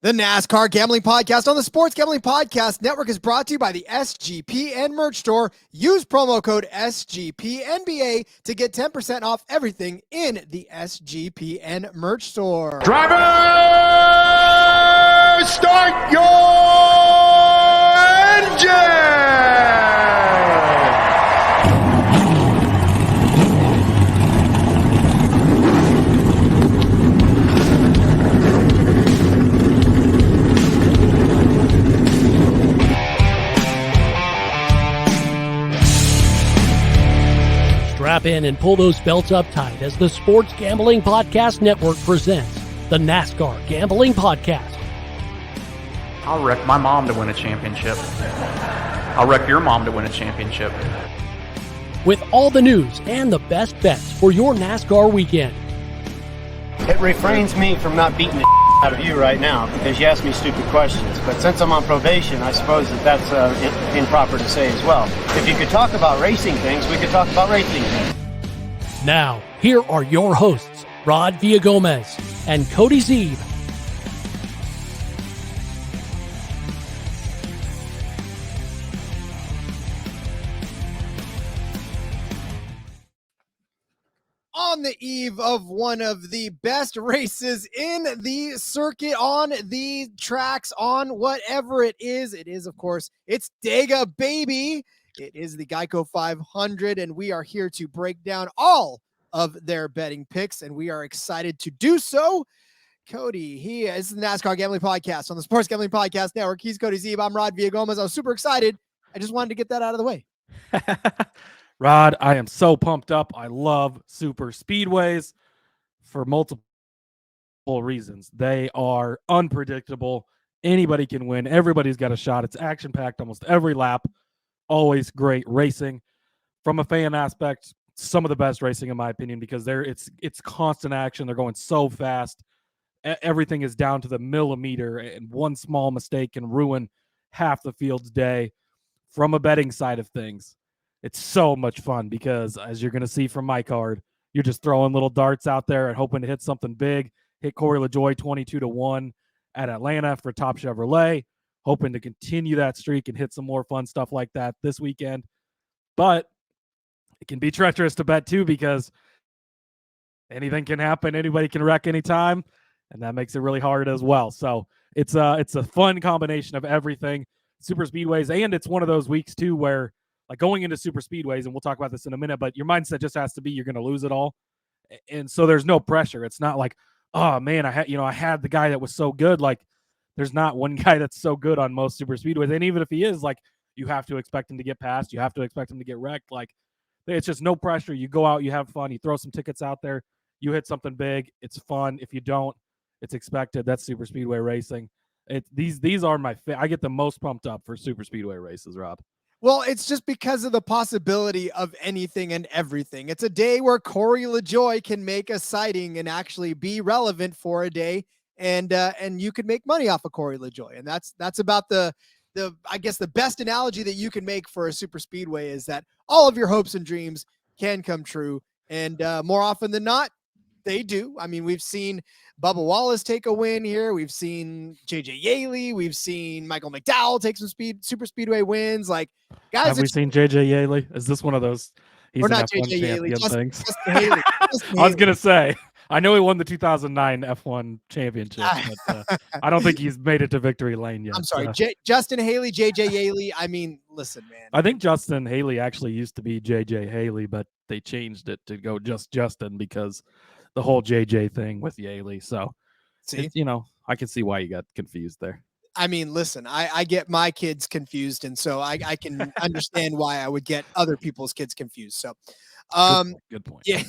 The NASCAR Gambling Podcast on the Sports Gambling Podcast Network is brought to you by the SGPN merch store. Use promo code SGPNBA to get 10% off everything in the SGPN merch store. Drivers, start your engine! Strap in and pull those belts up tight as the Sports Gambling Podcast Network presents the NASCAR Gambling Podcast. I'll wreck my mom to win a championship. I'll wreck your mom to win a championship. With all the news and the best bets for your NASCAR weekend. It refrains me from not beating the out of you right now because you ask me stupid questions. But since I'm on probation, I suppose that's improper to say as well. If you could talk about racing things, we could talk about racing things. Now, here are your hosts, Rod Villagomez and Cody Zeeb. On the eve of one of the best races in the circuit, on the tracks, on whatever it is, of course, it's Dega, baby. It is the GEICO 500, and we are here to break down all of their betting picks, and we are excited to do so. Cody, he is the NASCAR Gambling Podcast on the Sports Gambling Podcast Network. He's Cody Zeeb. I'm Rod Villagomez. I was super excited. I just wanted to get that out of the way. Rod, I am so pumped up. I love super speedways for multiple reasons. They are unpredictable. Anybody can win. Everybody's got a shot. It's action-packed almost every lap. Always great racing. From a fan aspect, some of the best racing in my opinion because it's constant action. They're going so fast. Everything is down to the millimeter, and one small mistake can ruin half the field's day. From a betting side of things, it's so much fun because, as you're going to see from my card, you're just throwing little darts out there and hoping to hit something big. Hit Corey LaJoie 22-1 at Atlanta for Top Chevrolet, hoping to continue that streak and hit some more fun stuff like that this weekend. But it can be treacherous to bet too because anything can happen. Anybody can wreck anytime, and that makes it really hard as well. So it's a fun combination of everything. Super speedways, and it's one of those weeks too where, like, going into super speedways, and we'll talk about this in a minute, but your mindset just has to be you're going to lose it all. And so there's no pressure. It's not like, oh man, I had the guy that was so good. Like, there's not one guy that's so good on most super speedways. And even if he is, like, you have to expect him to get passed. You have to expect him to get wrecked. Like, it's just no pressure. You go out, you have fun, you throw some tickets out there, you hit something big. It's fun. If you don't, it's expected. That's super speedway racing. These are I get the most pumped up for super speedway races, Rob. Well, it's just because of the possibility of anything and everything. It's a day where Corey LaJoie can make a sighting and actually be relevant for a day, and you can make money off of Corey LaJoie. And that's about the I guess the best analogy that you can make for a super speedway is that all of your hopes and dreams can come true, and more often than not, they do. I mean, we've seen Bubba Wallace take a win here. We've seen JJ Yaley. We've seen Michael McDowell take some super speedway wins. Like, guys, have we seen JJ Yaley? Is this one of those? He's not an F1 JJ Yaley. champion things. Justin Haley. I was gonna say, I know he won the 2009 F1 championship, but I don't think he's made it to victory lane yet. I'm sorry, Justin Haley, JJ Yaley. I mean, listen, man. I think Justin Haley actually used to be JJ Haley, but they changed it to go just Justin because the whole JJ thing with Yaley. So, I can see why you got confused there. I mean, listen, I get my kids confused, and so I can understand why I would get other people's kids confused. So, good point. Yeah.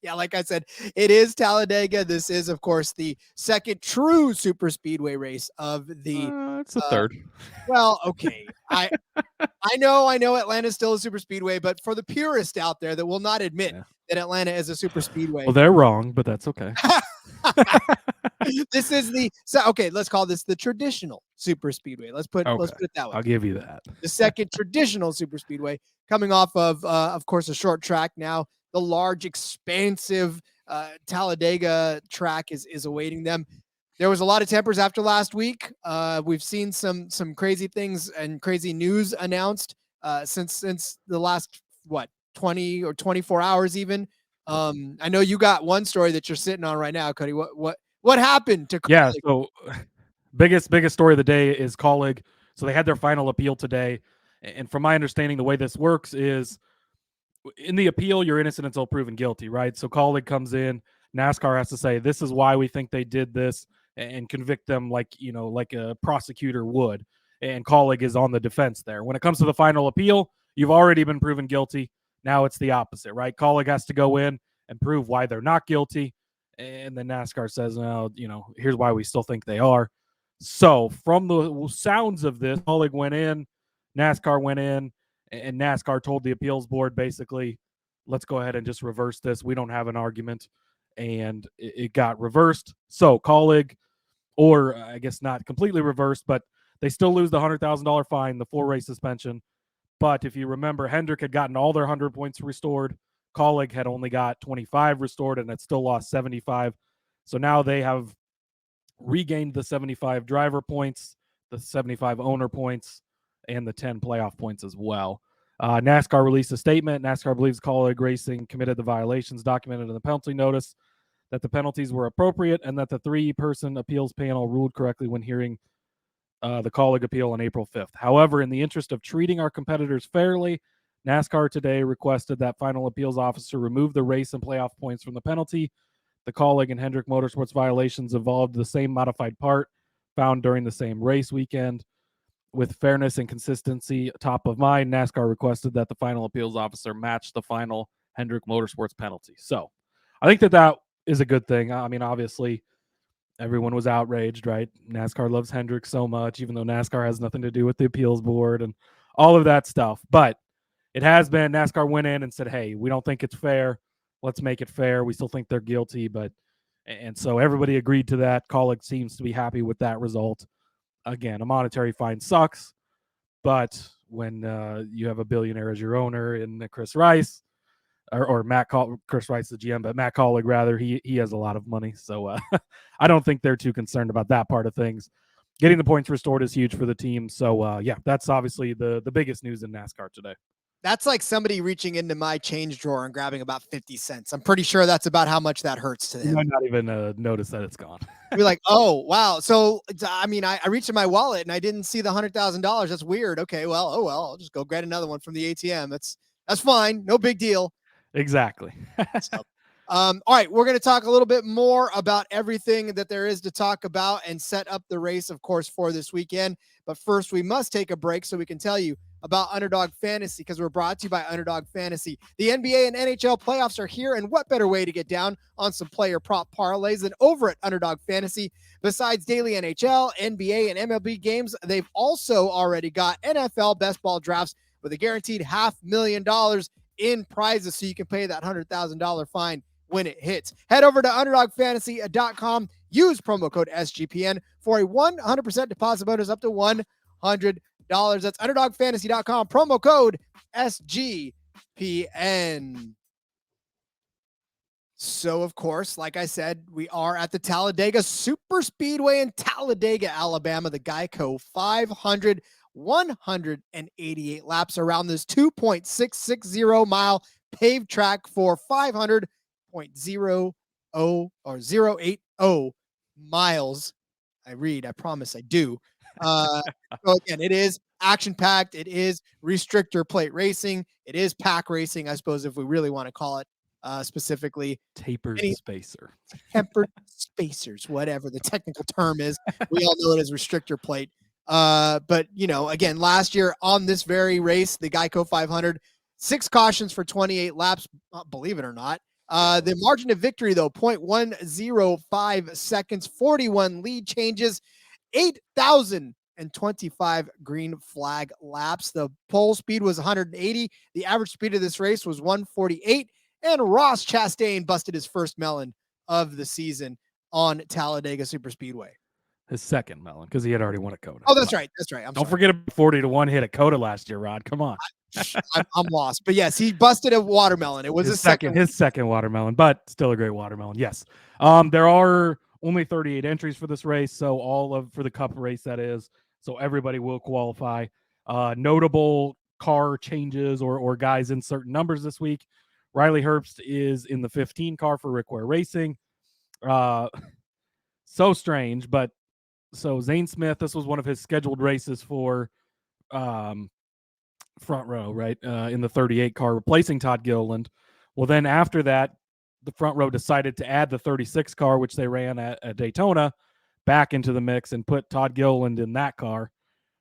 Yeah, like I said, it is Talladega. This is, of course, the second true super speedway race of the. It's the third. Well, okay. I know Atlanta's still a super speedway, but for the purist out there that will not admit that Atlanta is a super speedway. Well, they're wrong, but that's okay. This is let's call this the traditional super speedway. Let's put it that way. I'll give you that. The second traditional super speedway, coming off of course, a short track now. The large, expansive Talladega track is awaiting them. There was a lot of tempers after last week. We've seen some crazy things and crazy news announced since the last 20 or 24 hours even. I know you got one story that you're sitting on right now, Cody. What happened to Cody? Yeah, so biggest story of the day is Colleague. So they had their final appeal today, and from my understanding, the way this works is in the appeal, you're innocent until proven guilty, right? So Colleague comes in, NASCAR has to say this is why we think they did this and convict them like a prosecutor would, and Colleague is on the defense there. When it comes to the final appeal, you've already been proven guilty. Now it's the opposite, right? Colleague has to go in and prove why they're not guilty, and then NASCAR says, "No, here's why we still think they are." So from the sounds of this, Colleague went in, NASCAR went in, and NASCAR told the appeals board basically, let's go ahead and just reverse this. We don't have an argument. And it got reversed. So Colleague, or I guess not completely reversed, but they still lose the $100,000 fine, the 4-race suspension. But if you remember, Hendrick had gotten all their 100 points restored. Colleague had only got 25 restored and had still lost 75. So now they have regained the 75 driver points, the 75 owner points, and the 10 playoff points as well. NASCAR released a statement. NASCAR believes Colleague Racing committed the violations documented in the penalty notice, that the penalties were appropriate, and that the 3-person appeals panel ruled correctly when hearing the Colleague appeal on April 5th. However, in the interest of treating our competitors fairly, NASCAR today requested that final appeals officer remove the race and playoff points from the penalty. The Colleague and Hendrick Motorsports violations involved the same modified part found during the same race weekend. With fairness and consistency top of mind, NASCAR requested that the final appeals officer match the final Hendrick Motorsports penalty. So I think that is a good thing. I mean, obviously, everyone was outraged, right? NASCAR loves Hendrick so much, even though NASCAR has nothing to do with the appeals board and all of that stuff. But it has been, NASCAR went in and said, hey, we don't think it's fair. Let's make it fair. We still think they're guilty. And so everybody agreed to that. Colleague seems to be happy with that result. Again, a monetary fine sucks, but when you have a billionaire as your owner in Chris Rice, or Chris Rice, the GM, but Matt Colleague rather, he has a lot of money, so I don't think they're too concerned about that part of things. Getting the points restored is huge for the team, so yeah, that's obviously the biggest news in NASCAR today. That's like somebody reaching into my change drawer and grabbing about 50 cents. I'm pretty sure that's about how much that hurts to them. You might not even notice that it's gone. You're like, oh, wow. So, I mean, I reached in my wallet and I didn't see the $100,000. That's weird. Okay, well, I'll just go get another one from the ATM. That's fine. No big deal. Exactly. So, all right, we're going to talk a little bit more about everything that there is to talk about and set up the race, of course, for this weekend. But first, we must take a break so we can tell you about Underdog Fantasy, because we're brought to you by Underdog Fantasy. The NBA and NHL playoffs are here, and what better way to get down on some player prop parlays than over at Underdog Fantasy? Besides daily NHL, NBA, and MLB games, they've also already got NFL best ball drafts with a guaranteed $500,000 in prizes, so you can pay that $100,000 fine when it hits. Head over to UnderdogFantasy.com. Use promo code SGPN for a 100% deposit bonus up to $100. That's UnderdogFantasy.com. Promo code SGPN. So, of course, like I said, we are at the Talladega Superspeedway in Talladega, Alabama. The GEICO 500, 188 laps around this 2.660 mile paved track for 500.0 or 080 miles. I promise I do. So again, it is action-packed. It is restrictor plate racing. It is pack racing, I suppose, if we really want to call it specifically. Tapered spacer. Tempered spacers, whatever the technical term is. We all know it as restrictor plate. But, again, last year on this very race, the GEICO 500, 6 cautions for 28 laps, believe it or not. The margin of victory, though, 0.105 seconds, 41 lead changes, 8,025 green flag laps. The pole speed was 180. The average speed of this race was 148. And Ross Chastain busted his first melon of the season on Talladega Superspeedway. His second melon, because he had already won a COTA. Oh, that's right. That's right. Don't forget a 40-1 hit at COTA last year, Rod. Come on. I'm lost. But yes, he busted a watermelon. It was his second watermelon, but still a great watermelon. Yes. There are only 38 entries for this race, so for the Cup race, that is. So everybody will qualify. Notable car changes or guys in certain numbers this week. Riley Herbst is in the 15 car for Rick Ware Racing. So strange, but so Zane Smith, this was one of his scheduled races for front row, right? In the 38 car, replacing Todd Gilliland. Well, then after that, the front row decided to add the 36 car, which they ran at Daytona, back into the mix and put Todd Gilliland in that car.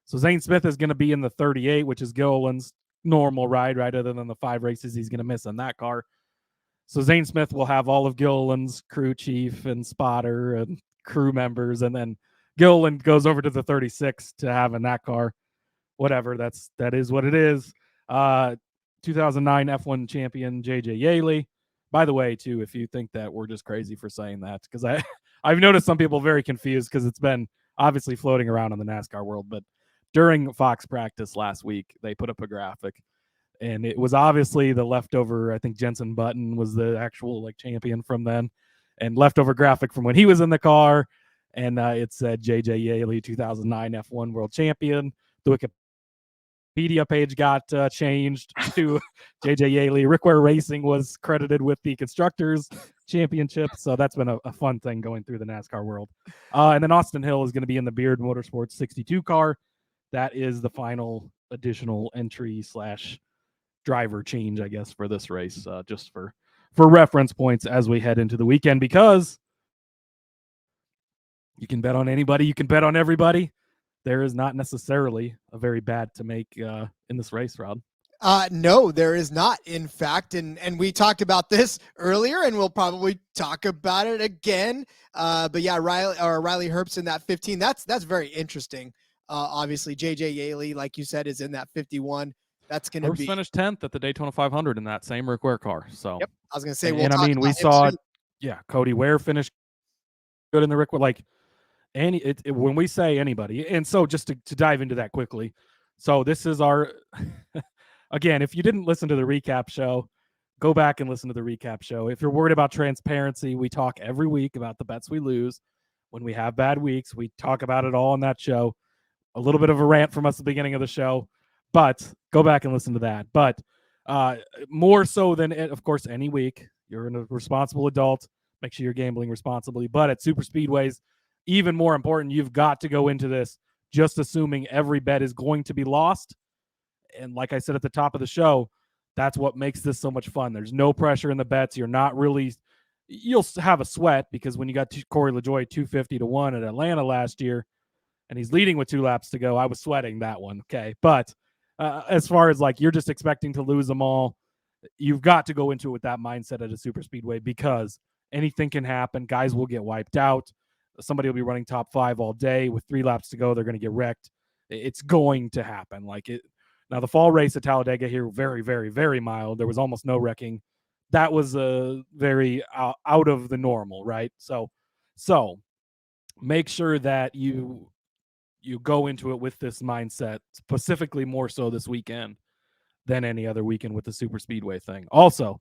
So Zane Smith is going to be in the 38, which is Gilliland's normal ride, right? Other than the 5 races he's going to miss on that car. So Zane Smith will have all of Gilliland's crew chief and spotter and crew members, and then Gilliland goes over to the 36 to have in that car. Whatever, that is what it is. 2009 F1 champion JJ Yaley. By the way, too, if you think that we're just crazy for saying that, because I've noticed some people very confused because it's been obviously floating around in the NASCAR world, but during Fox practice last week, they put up a graphic, and it was obviously the leftover. I think Jensen Button was the actual champion from then, and leftover graphic from when he was in the car, and it said JJ Yaley 2009 F1 world champion. The Wikipedia page got changed to JJ Yaley. Rick Ware Racing was credited with the Constructors Championship, so that's been a fun thing going through the NASCAR world. And then Austin Hill is going to be in the Beard Motorsports 62 car. That is the final additional entry / driver change, I guess, for this race, just for reference points as we head into the weekend, because you can bet on anybody, you can bet on everybody. There is not necessarily a very bad to make in this race, Rod. No, there is not, in fact. And we talked about this earlier, and we'll probably talk about it again. But yeah, Riley Herbst in that 15. That's very interesting. Obviously, JJ Yaley, like you said, is in that 51. That's going to be finished 10th at the Daytona 500 in that same Rick Ware car. So yep, I was going to say, and I mean, we saw, Cody Ware finished good in the Rick Ware, when we say anybody. And so just to dive into that quickly. So this is our, again, if you didn't listen to the recap show, go back and listen to the recap show. If you're worried about transparency, we talk every week about the bets we lose. When we have bad weeks, we talk about it all on that show. A little bit of a rant from us at the beginning of the show, but go back and listen to that. But more so than, of course, any week, you're a responsible adult. Make sure you're gambling responsibly. But at super speedways, even more important, you've got to go into this just assuming every bet is going to be lost. And like I said at the top of the show, that's what makes this so much fun. There's no pressure in the bets. You're not really, you'll have a sweat because when you got Corey LaJoie 250 to 1 at Atlanta last year, and he's leading with 2 laps to go, I was sweating that one. Okay. But as far as you're just expecting to lose them all, you've got to go into it with that mindset at a super speedway, because anything can happen. Guys will get wiped out. Somebody will be running top 5 all day with 3 laps to go. They're going to get wrecked. It's going to happen. Now the fall race at Talladega here, very, very, very mild. There was almost no wrecking. That was very out of the normal, right? So make sure that you go into it with this mindset, specifically more so this weekend than any other weekend with the super speedway thing. Also,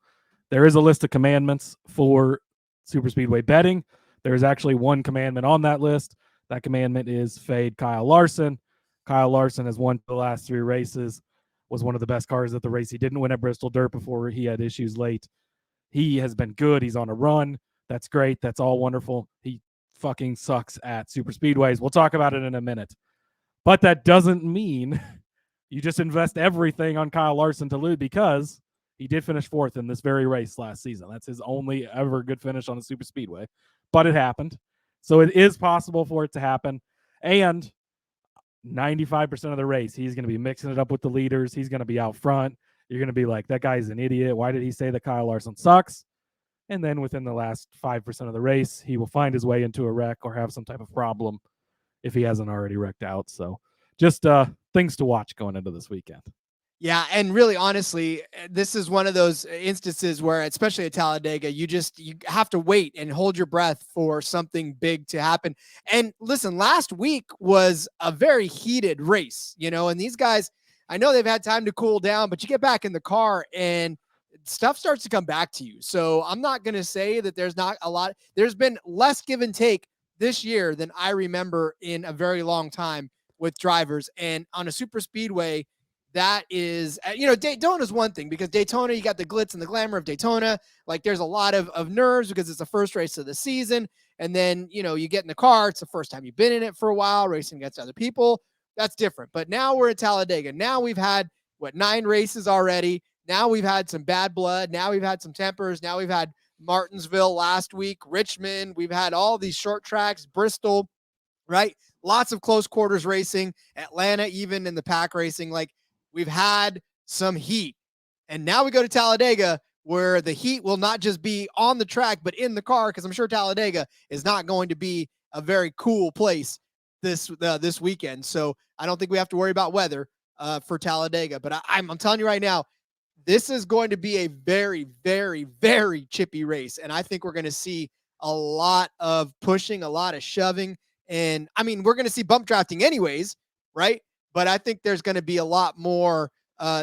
there is a list of commandments for super speedway betting. There is actually one commandment on that list. That commandment is fade Kyle Larson. Kyle Larson has won the last 3 races, was one of the best cars at the race. He didn't win at Bristol Dirt before he had issues late. He has been good. He's on a run. That's great. That's all wonderful. He fucking sucks at super speedways. We'll talk about it in a minute. But that doesn't mean you just invest everything on Kyle Larson to lose, because he did finish 4th in this very race last season. That's his only ever good finish on a super speedway. But it happened. So it is possible for it to happen. And 95% of the race, he's going to be mixing it up with the leaders. He's going to be out front. You're going to be like, that guy's an idiot. Why did he say that Kyle Larson sucks? And then within the last 5% of the race, he will find his way into a wreck or have some type of problem if he hasn't already wrecked out. So just things to watch going into this weekend. Yeah, and really, honestly, this is one of those instances where, especially at Talladega, you have to wait and hold your breath for something big to happen. And listen, last week was a very heated race, and these guys, I know they've had time to cool down, but you get back in the car and stuff starts to come back to you. So I'm not going to say that there's not a lot. There's been less give and take this year than I remember in a very long time with drivers. And on a super speedway, that is, Daytona is one thing, because Daytona, you got the glitz and the glamour of Daytona. Like, there's a lot of nerves because it's the first race of the season. And then, you get in the car. It's the first time you've been in it for a while, racing against other people. That's different. But now we're at Talladega. Now we've had, 9 races already. Now we've had some bad blood. Now we've had some tempers. Now we've had Martinsville last week, Richmond. We've had all these short tracks, Bristol, right? Lots of close quarters racing, Atlanta, even in the pack racing. Like, we've had some heat. And now we go to Talladega, where the heat will not just be on the track, but in the car, because I'm sure Talladega is not going to be a very cool place this weekend. So I don't think we have to worry about weather for Talladega. But I'm telling you right now, this is going to be a very, very, very chippy race. And I think we're going to see a lot of pushing, a lot of shoving. And I mean, we're going to see bump drafting anyways, right? But I think there's going to be a lot more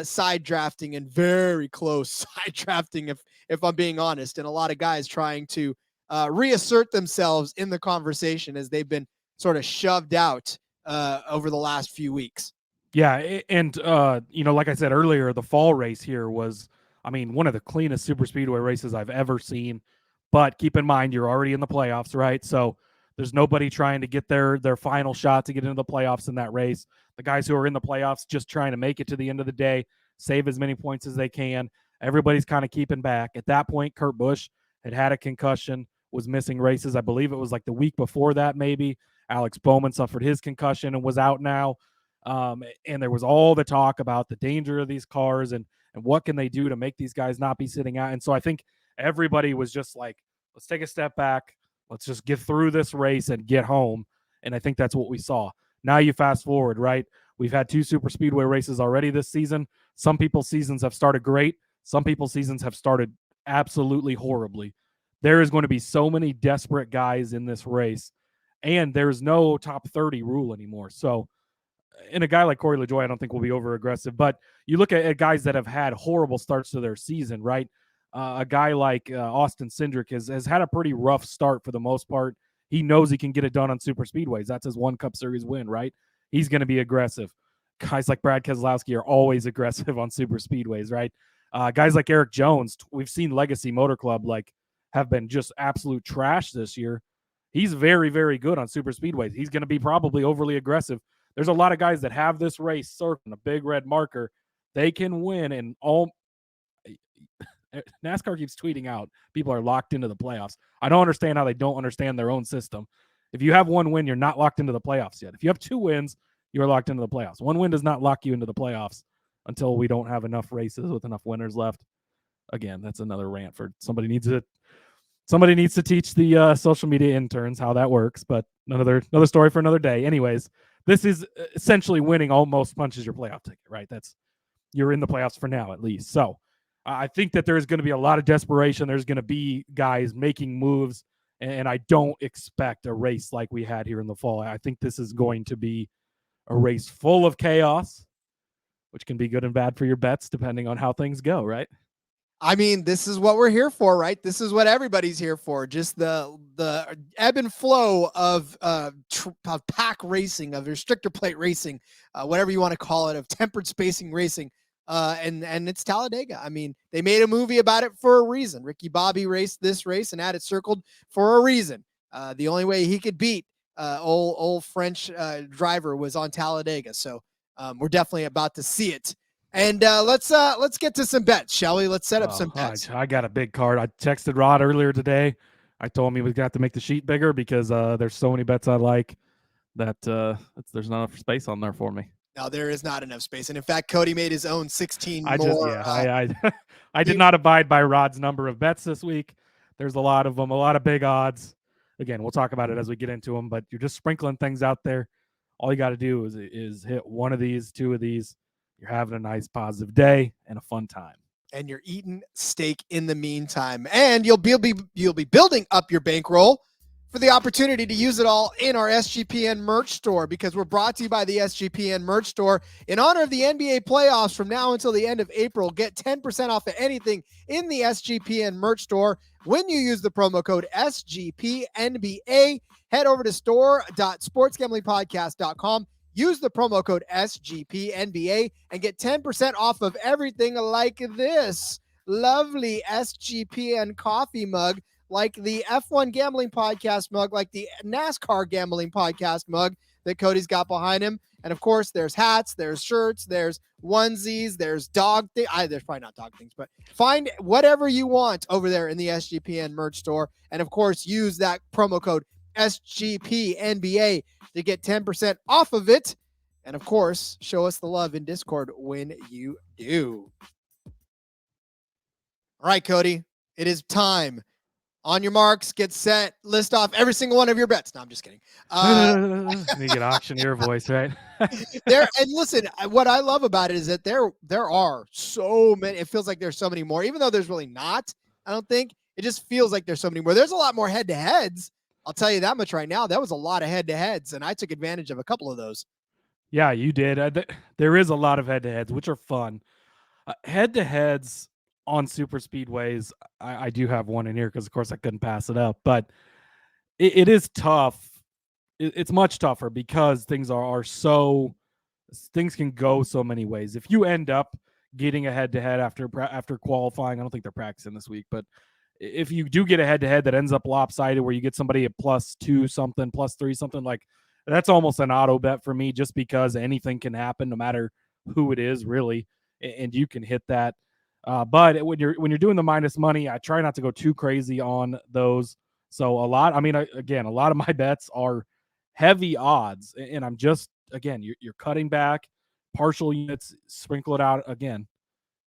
side drafting and very close side drafting, if I'm being honest. And a lot of guys trying to reassert themselves in the conversation as they've been sort of shoved out over the last few weeks. Yeah, and like I said earlier, the fall race here was, one of the cleanest super speedway races I've ever seen. But keep in mind, you're already in the playoffs, right? So there's nobody trying to get their final shot to get into the playoffs in that race. The guys who are in the playoffs just trying to make it to the end of the day, save as many points as they can. Everybody's kind of keeping back. At that point, Kurt Busch had a concussion, was missing races. I believe it was like the week before that, maybe. Alex Bowman suffered his concussion and was out now. And there was all the talk about the danger of these cars and what can they do to make these guys not be sitting out. And so I think everybody was just like, let's take a step back. Let's just get through this race and get home. And I think that's what we saw. Now you fast forward, right? We've had 2 super speedway races already this season. Some people's seasons have started great. Some people's seasons have started absolutely horribly. There is going to be so many desperate guys in this race, and there's no top 30 rule anymore. So, and a guy like Corey LaJoie, I don't think will be over aggressive, but you look at guys that have had horrible starts to their season, right? A guy like Austin Cindric has had a pretty rough start for the most part. He knows he can get it done on super speedways. That's his one Cup Series win, right? He's going to be aggressive. Guys like Brad Keselowski are always aggressive on super speedways, right? Guys like Eric Jones, we've seen Legacy Motor Club have been just absolute trash this year. He's very, very good on super speedways. He's going to be probably overly aggressive. There's a lot of guys that have this race circled, a big red marker. They can win, and all NASCAR keeps tweeting out people are locked into the playoffs. I don't understand how they don't understand their own system. If you have 1 win, you're not locked into the playoffs yet. If you have 2 wins, you're locked into the playoffs. 1 win does not lock you into the playoffs until we don't have enough races with enough winners left. Again, that's another rant for somebody needs to teach the social media interns how that works, but another story for another day. Anyways, this is essentially winning almost punches your playoff ticket, right? You're in the playoffs for now, at least. So I think that there's going to be a lot of desperation. There's going to be guys making moves, and I don't expect a race like we had here in the fall. I think this is going to be a race full of chaos, which can be good and bad for your bets depending on how things go, right? I mean, this is what we're here for, right? This is what everybody's here for. Just the ebb and flow of pack racing, of restrictor plate racing, whatever you want to call it, of tempered spacing racing. And it's Talladega. I mean, they made a movie about it for a reason. Ricky Bobby raced this race and had it circled for a reason. The only way he could beat old French driver was on Talladega. So we're definitely about to see it. And let's get to some bets, shall we? Let's set up some bets. I got a big card. I texted Rod earlier today. I told him we got to make the sheet bigger because there's so many bets I like that there's not enough space on there for me. No, there is not enough space. And in fact, Cody made his own 16 more. I did not abide by Rod's number of bets this week. There's a lot of them, a lot of big odds. Again, we'll talk about it as we get into them, but you're just sprinkling things out there. All you got to do is hit one of these, 2 of these. You're having a nice positive day and a fun time. And you're eating steak in the meantime. And you'll be building up your bankroll for the opportunity to use it all in our SGPN merch store, because we're brought to you by the SGPN merch store. In honor of the NBA playoffs from now until the end of April, get 10% off of anything in the SGPN merch store when you use the promo code SGPNBA. Head over to store.sportsgamblingpodcast.com. Use the promo code SGPNBA and get 10% off of everything like this lovely SGPN coffee mug, like the F1 Gambling Podcast mug, like the NASCAR Gambling Podcast mug that Cody's got behind him. And of course, there's hats, there's shirts, there's onesies, there's dog things. There's probably not dog things, but find whatever you want over there in the SGPN merch store. And of course, use that promo code SGPNBA to get 10% off of it. And of course, show us the love in Discord when you do. All right, Cody, it is time. On your marks, get set, list off every single one of your bets. No, I'm just kidding. You get auctioneer voice, right? And listen, what I love about it is that there are so many. It feels like there's so many more, even though there's really not. I don't think it just feels like there's so many more. There's a lot more head-to-heads. I'll tell you that much right now. That was a lot of head-to-heads, and I took advantage of a couple of those. Yeah, you did. There is a lot of head-to-heads, which are fun. Head-to-heads on super speedways, I do have one in here because, of course, I couldn't pass it up. But it is tough. It's much tougher because things things can go so many ways. If you end up getting a head-to-head after qualifying, I don't think they're practicing this week, but if you do get a head-to-head that ends up lopsided where you get somebody at +2 something, +3 something, like that's almost an auto bet for me, just because anything can happen no matter who it is, really, and you can hit that. But when you're doing the minus money, I try not to go too crazy on those. So a lot of my bets are heavy odds, and I'm just, again, you're cutting back partial units, sprinkle it out. Again,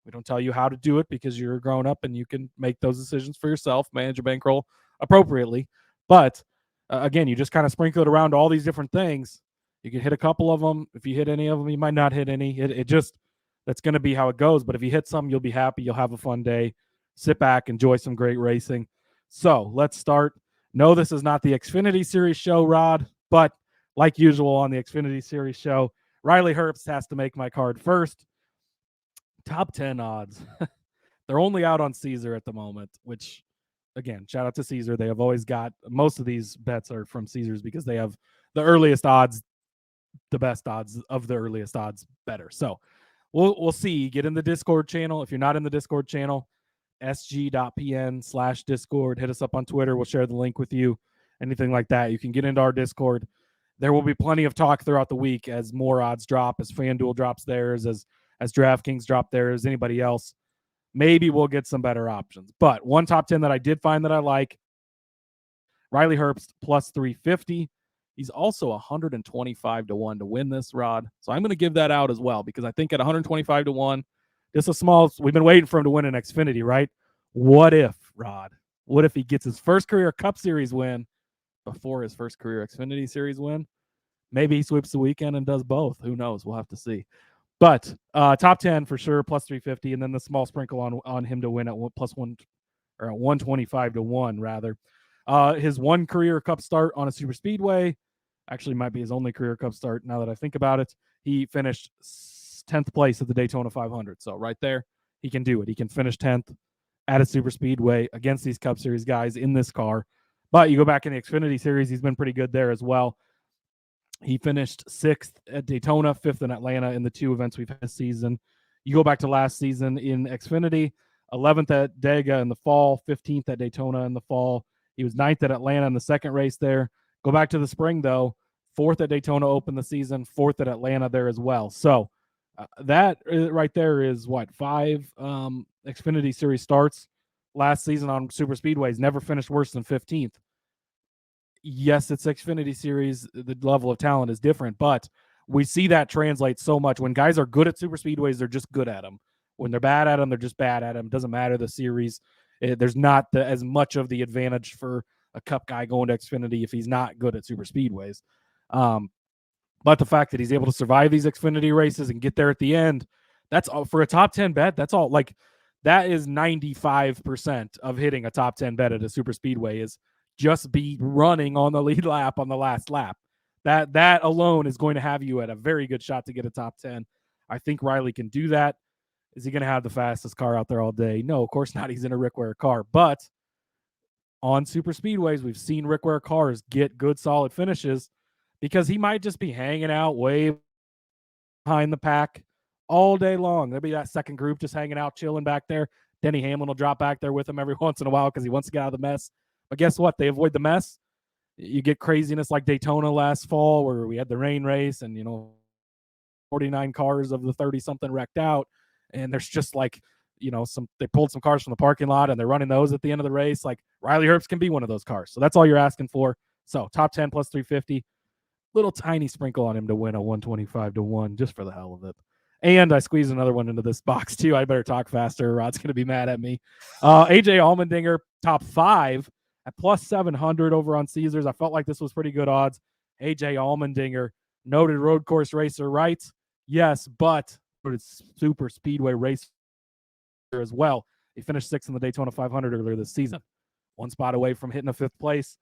we don't tell you how to do it because you're a grown up and you can make those decisions for yourself, manage your bankroll appropriately. But again, you just kind of sprinkle it around all these different things. You can hit a couple of them. If you hit any of them, you might not hit any. That's going to be how it goes. But if you hit some, you'll be happy. You'll have a fun day. Sit back, enjoy some great racing. So let's start. No, this is not the Xfinity Series show, Rod, but like usual on the Xfinity Series show, Riley Herbst has to make my card first. Top 10 odds. They're only out on Caesar at the moment, which, again, shout out to Caesar. They have always got, most of these bets are from Caesars because they have the earliest odds, the best odds of the earliest odds better. So we'll see. Get in the Discord channel. If you're not in the Discord channel, sg.pn/Discord. Hit us up on Twitter. We'll share the link with you. Anything like that, you can get into our Discord. There will be plenty of talk throughout the week as more odds drop, as FanDuel drops theirs, as DraftKings drop theirs, anybody else. Maybe we'll get some better options. But one top 10 that I did find that I like, Riley Herbst +350. He's also 125 to 1 to win this, Rod. So I'm going to give that out as well, because I think at 125 to 1, just a small, we've been waiting for him to win an Xfinity, right? What if, Rod? What if he gets his first career Cup Series win before his first career Xfinity Series win? Maybe he sweeps the weekend and does both. Who knows? We'll have to see. But top 10 for sure, +350, and then the small sprinkle on him to win at +1 or at 125 to 1 rather. His one career Cup start on a super speedway, actually might be his only career Cup start now that I think about it. He finished 10th place at the Daytona 500. So right there, he can do it. He can finish 10th at a super speedway against these Cup Series guys in this car. But you go back in the Xfinity Series, he's been pretty good there as well. He finished 6th at Daytona, 5th in Atlanta in the two events we've had this season. You go back to last season in Xfinity, 11th at Dega in the fall, 15th at Daytona in the fall. He was 9th at Atlanta in the second race there. Go back to the spring, though. 4th at Daytona opened the season, 4th at Atlanta there as well. So that right there is, 5 Xfinity Series starts last season on super speedways. Never finished worse than 15th. Yes, it's Xfinity Series. The level of talent is different, but we see that translate so much. When guys are good at super speedways, they're just good at them. When they're bad at them, they're just bad at them. Doesn't matter the series. There's not as much of the advantage for a Cup guy going to Xfinity if he's not good at super speedways. But the fact that he's able to survive these Xfinity races and get there at the end, that's all for a top 10 bet. That's all. Like, that is 95% of hitting a top 10 bet at a super speedway, is just be running on the lead lap on the last lap. That alone is going to have you at a very good shot to get a top 10. I think Riley can do that. Is he going to have the fastest car out there all day? No, of course not. He's in a Rick Ware car. But on super speedways, we've seen Rick Ware cars get good, solid finishes because he might just be hanging out way behind the pack all day long. There'll be that second group just hanging out, chilling back there. Denny Hamlin will drop back there with him every once in a while because he wants to get out of the mess. But guess what? They avoid the mess. You get craziness like Daytona last fall where we had the rain race and, 49 cars of the 30-something wrecked out. And there's just like, they pulled some cars from the parking lot and they're running those at the end of the race. Like Riley Herbst can be one of those cars. So that's all you're asking for. So top 10 plus 350, little tiny sprinkle on him to win a 125-1 just for the hell of it. And I squeezed another one into this box too. I better talk faster. Rod's going to be mad at me. AJ Allmendinger, top 5 at plus 700 over on Caesars. I felt like this was pretty good odds. AJ Allmendinger, noted road course racer, right? Yes, but it's super speedway racer as well. He finished 6th in the Daytona 500 earlier this season. One spot away from hitting a 5th place,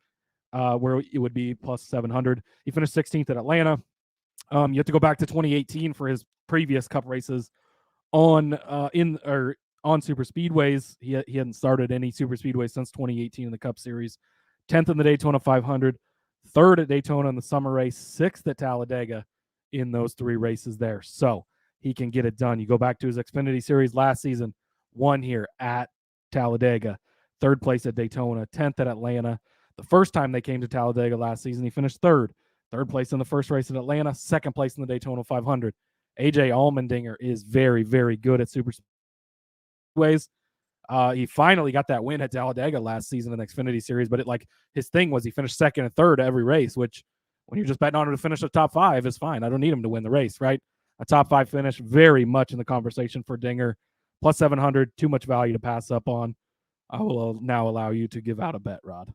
where it would be plus 700. He finished 16th at Atlanta. You have to go back to 2018 for his previous Cup races on super speedways. He hadn't started any super speedways since 2018 in the Cup Series. 10th in the Daytona 500, 3rd at Daytona in the summer race, 6th at Talladega in those 3 races there. So he can get it done. You go back to his Xfinity Series last season, won here at Talladega, 3rd place at Daytona, 10th at Atlanta. The first time they came to Talladega last season, he finished 3rd place in the first race at Atlanta, 2nd place in the Daytona 500. AJ Allmendinger is very, very good at super speedways. He finally got that win at Talladega last season in the Xfinity Series, but his thing was he finished 2nd and 3rd every race, which when you're just betting on him to finish the top 5 is fine. I don't need him to win the race, right? A top 5 finish, very much in the conversation for Dinger. Plus 700, too much value to pass up on. I will now allow you to give out a bet, Rod.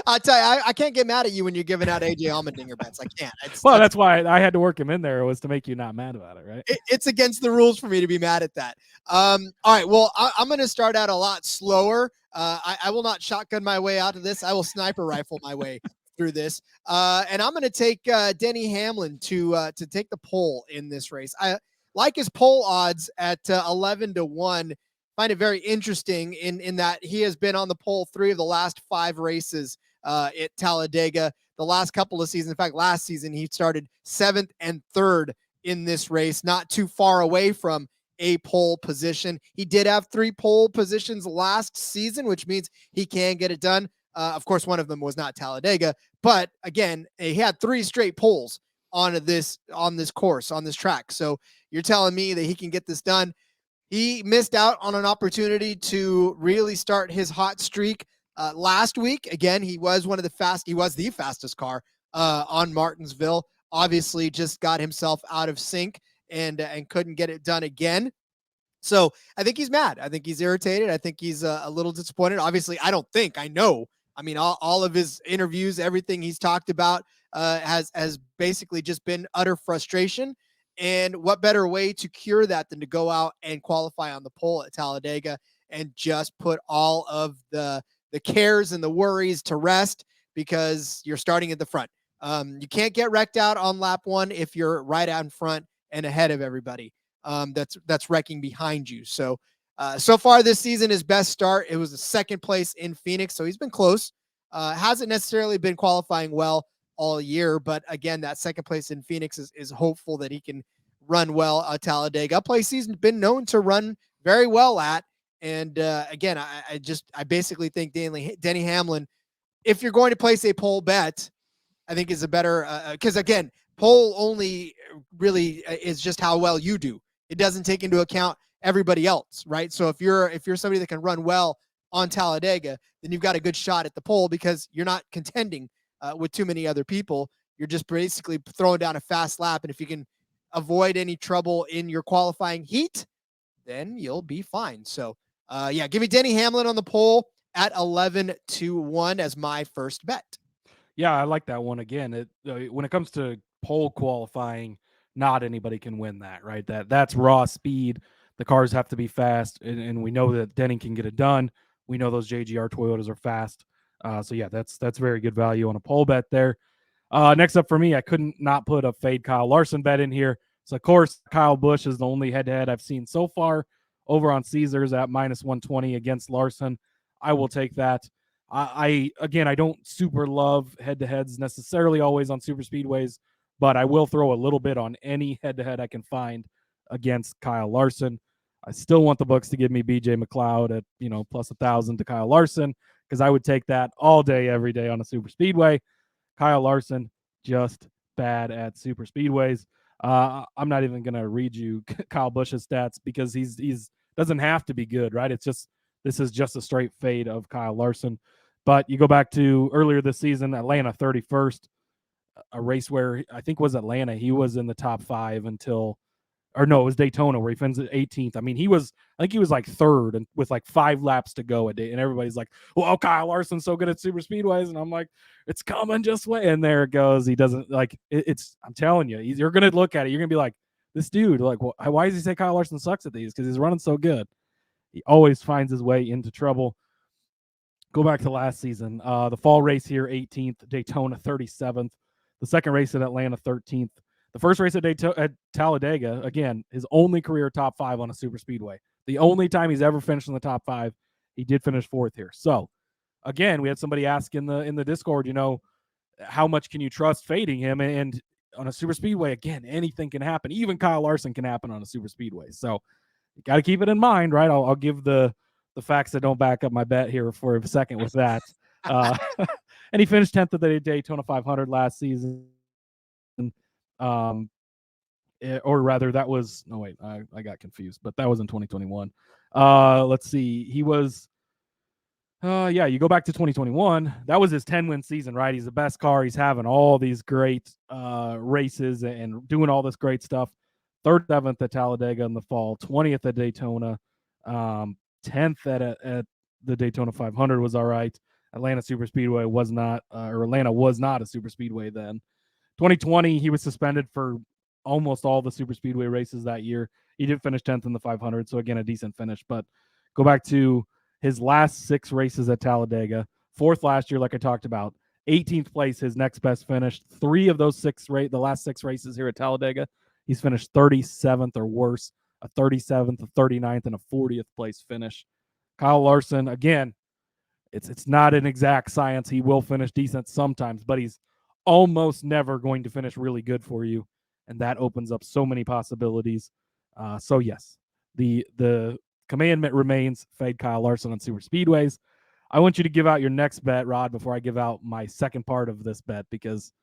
I'll tell you, I can't get mad at you when you're giving out AJ Allmendinger bets. I can't. That's why I had to work him in there, was to make you not mad about it, right? It's against the rules for me to be mad at that. All right, well, I'm going to start out a lot slower. I will not shotgun my way out of this. I will sniper rifle my way through this. And I'm going to take Denny Hamlin to take the pole in this race. I like his pole odds at 11-1. Find it very interesting in that he has been on the pole 3 of the last 5 races at Talladega. The last couple of seasons, in fact, last season, he started 7th and 3rd in this race, not too far away from a pole position. He did have 3 pole positions last season, which means he can get it done. Of course, one of them was not Talladega, but again, he had 3 straight poles on this course, on this track. So you're telling me that he can get this done. He missed out on an opportunity to really start his hot streak last week. Again, he was the fastest car on Martinsville. Obviously, just got himself out of sync and couldn't get it done again. So I think he's mad. I think he's irritated. I think he's a little disappointed. Obviously, I know. I mean, all of his interviews, everything he's talked about has basically just been utter frustration. And what better way to cure that than to go out and qualify on the pole at Talladega and just put all of the cares and the worries to rest, because you're starting at the front. You can't get wrecked out on lap 1 if you're right out in front and ahead of everybody that's wrecking behind you. So far this season, his best start, it was a 2nd place in Phoenix. So he's been close. Hasn't necessarily been qualifying well all year, but again, that 2nd place in Phoenix is hopeful that he can run well at Talladega, a place he's been known to run very well at. And again, I basically think Denny Hamlin, if you're going to place a pole bet, I think is a better, because again, pole only really is just how well you do. It doesn't take into account everybody else, right? So if you're somebody that can run well on Talladega, then you've got a good shot at the pole because you're not contending with too many other people. You're just basically throwing down a fast lap. And if you can avoid any trouble in your qualifying heat, then you'll be fine. So give me Denny Hamlin on the pole at 11-1 as my first bet. Yeah, I like that one. Again, when it comes to pole qualifying, not anybody can win that, right? That's raw speed. The cars have to be fast, and we know that Denny can get it done. We know those JGR Toyotas are fast. So yeah, that's very good value on a poll bet there. Next up for me, I couldn't not put a fade Kyle Larson bet in here. So of course, Kyle Busch is the only head-to-head I've seen so far over on Caesars at -120 against Larson. I will take that. I don't super love head-to-heads necessarily always on super speedways, but I will throw a little bit on any head-to-head I can find against Kyle Larson. I still want the books to give me BJ McLeod at plus 1,000 to Kyle Larson, because I would take that all day, every day on a super speedway. Kyle Larson, just bad at super speedways. I'm not even going to read you Kyle Busch's stats, because he's doesn't have to be good, right? This is just a straight fade of Kyle Larson. But you go back to earlier this season, Atlanta 31st, a race where I think was Atlanta. He was in the top 5 until, or no, it was Daytona where he finished 18th. I mean, I think he was like 3rd and with like 5 laps to go a day. And everybody's like, well, Kyle Larson's so good at super speedways. And I'm like, it's coming, just wait. And there it goes. He doesn't like it's, I'm telling you, you're going to look at it. You're going to be like, this dude, like, why does he say Kyle Larson sucks at these? Because he's running so good. He always finds his way into trouble. Go back to last season. The fall race here, 18th, Daytona 37th. The second race at Atlanta, 13th. The first race at Talladega, again, his only career top 5 on a super speedway. The only time he's ever finished in the top 5, he did finish 4th here. So, again, we had somebody ask in the Discord, how much can you trust fading him? And on a super speedway, again, anything can happen. Even Kyle Larson can happen on a super speedway. So, you got to keep it in mind, right? I'll give the facts that don't back up my bet here for a second with that. And he finished 10th at the Daytona 500 last season. Or rather, that was I got confused, but that was in 2021. Let's see, he was you go back to 2021, that was his 10-win season, right? He's the best car, he's having all these great races and doing all this great stuff. 3rd, 7th at Talladega in the fall, 20th at Daytona, 10th at the Daytona 500 was all right. Atlanta Superspeedway was not, or Atlanta was not a super speedway then. 2020, he was suspended for almost all the super speedway races that year. He did finish 10th in the 500, so again, a decent finish. But go back to his last 6 races at Talladega. 4th last year, like I talked about. 18th place, his next best finish. 3 of those the last 6 races here at Talladega, he's finished 37th or worse, a 37th, a 39th, and a 40th place finish. Kyle Larson, again, it's not an exact science. He will finish decent sometimes, but he's almost never going to finish really good for you, and that opens up so many possibilities. So yes, the commandment remains: fade Kyle Larson on super speedways. I want you to give out your next bet, Rod, before I give out my second part of this bet, because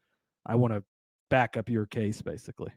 I want to back up your case, basically.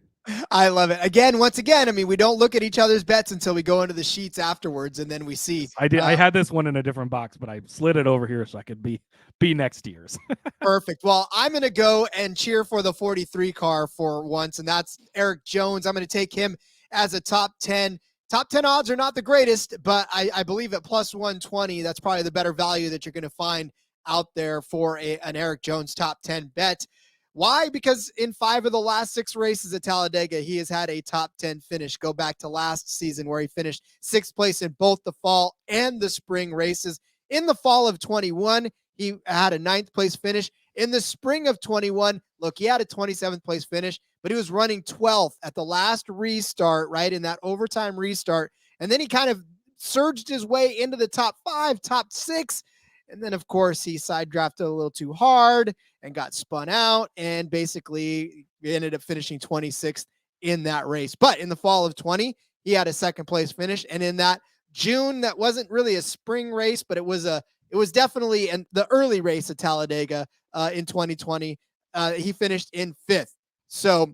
I love it. Once again, I mean, we don't look at each other's bets until we go into the sheets afterwards, and then we see. I did. I had this one in a different box, but I slid it over here so I could be next year's. Perfect. Well, I'm going to go and cheer for the 43 car for once, and that's Eric Jones. I'm going to take him as a top 10. Top 10 odds are not the greatest, but I believe at plus 120, that's probably the better value that you're going to find out there for an Eric Jones top 10 bet. Why? Because in 5 of the last 6 races at Talladega, he has had a top 10 finish. Go back to last season where he finished 6th place in both the fall and the spring races. In the fall of 21, he had a 9th place finish. In the spring of 21, look, he had a 27th place finish, but he was running 12th at the last restart, right, in that overtime restart. And then he kind of surged his way into the top 5, top 6. And then, of course, he side drafted a little too hard and got spun out, and basically ended up finishing 26th in that race. But in the fall of 20, he had a 2nd place finish. And in that June, that wasn't really a spring race, but it was definitely the early race at Talladega in 2020. He finished in 5th. So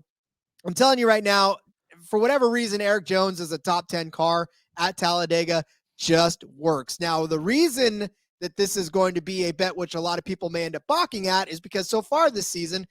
I'm telling you right now, for whatever reason, Eric Jones is a top 10 car at Talladega just works. Now, the reason that this is going to be a bet which a lot of people may end up balking at is because so far this season,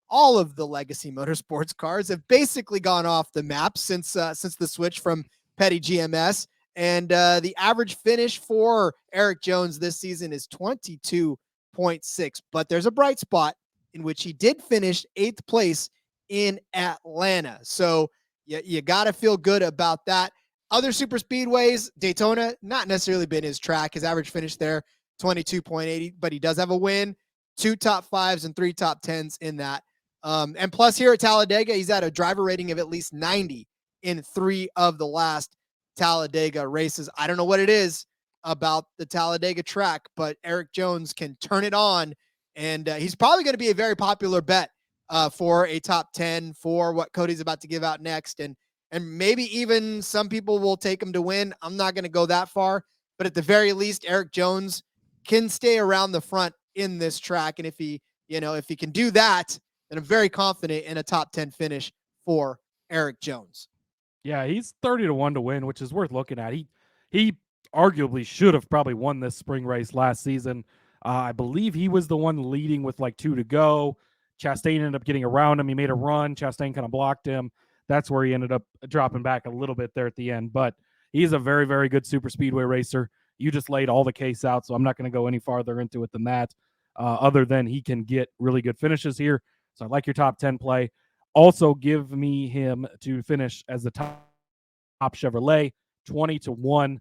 all of the legacy motorsports cars have basically gone off the map since the switch from Petty GMS. And the average finish for Eric Jones this season is 22.6. But there's a bright spot in which he did finish 8th place in Atlanta. So you got to feel good about that. Other super speedways, Daytona, not necessarily been his track. His average finish there, 22.80, but he does have a win, 2 top 5s and 3 top 10s in that. And plus here at Talladega, he's at a driver rating of at least 90 in 3 of the last Talladega races. I don't know what it is about the Talladega track, but Erik Jones can turn it on, and he's probably going to be a very popular bet for a top 10 for what Cody's about to give out next. And maybe even some people will take him to win. I'm not going to go that far, but at the very least, Erik Jones can stay around the front in this track. And if he can do that, then I'm very confident in a top 10 finish for Erik Jones. Yeah, he's 30-1 to win, which is worth looking at. He arguably should have probably won this spring race last season. I believe he was the one leading with like 2 to go. Chastain ended up getting around him. He made a run. Chastain kind of blocked him. That's where he ended up dropping back a little bit there at the end. But he's a very, very good super speedway racer. You just laid all the case out, so I'm not going to go any farther into it than that, other than he can get really good finishes here. So I like your top 10 play. Also, give me him to finish as the top Chevrolet, 20-1.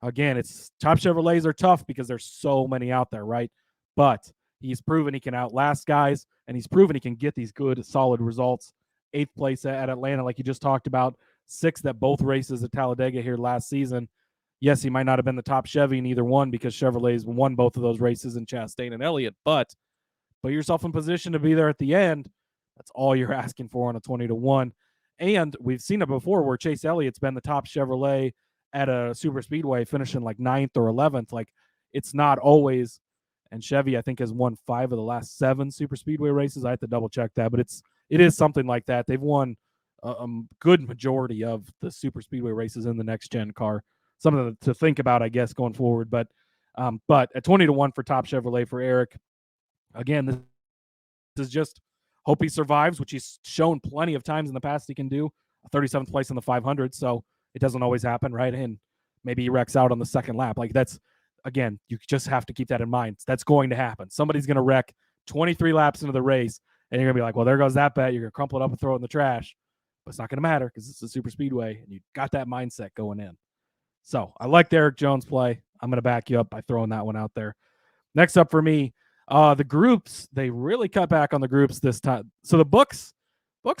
Again, it's top Chevrolets are tough because there's so many out there, right? But he's proven he can outlast guys, and he's proven he can get these good, solid results. 8th place at Atlanta, like you just talked about. 6th at both races at Talladega here last season. Yes, he might not have been the top Chevy in either one because Chevrolets won both of those races in Chastain and Elliott, but put yourself in position to be there at the end. That's all you're asking for on a 20-1. And we've seen it before where Chase Elliott's been the top Chevrolet at a super speedway, finishing like 9th or 11th. Like, it's not always. And Chevy, I think, has won 5 of the last 7 super speedway races. I have to double check that, but it is something like that. They've won a good majority of the super speedway races in the next gen car. Something to think about, I guess, going forward. But at 20-1 for top Chevrolet for Erik. Again, this is just hope he survives, which he's shown plenty of times in the past he can do. A 37th place in the 500, so it doesn't always happen, right? And maybe he wrecks out on the second lap. Like, that's, again, you just have to keep that in mind. That's going to happen. Somebody's going to wreck 23 laps into the race, and you're going to be like, well, there goes that bet. You're going to crumple it up and throw it in the trash. But it's not going to matter because it's a super speedway, and you got that mindset going in. So I like the Erik Jones play. I'm going to back you up by throwing that one out there. Next up for me, the groups, they really cut back on the groups this time. So the books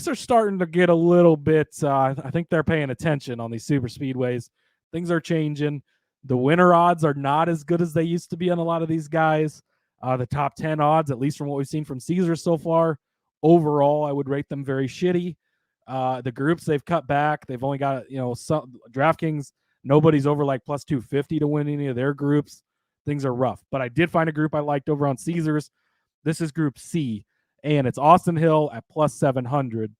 are starting to get a little bit, I think they're paying attention on these super speedways. Things are changing. The winner odds are not as good as they used to be on a lot of these guys. The top 10 odds, at least from what we've seen from Caesar so far, overall, I would rate them very shitty. The groups, they've cut back. They've only got, some DraftKings, nobody's over like plus 250 to win any of their groups. Things are rough. But I did find a group I liked over on Caesars. This is Group C, and it's Austin Hill at plus 700.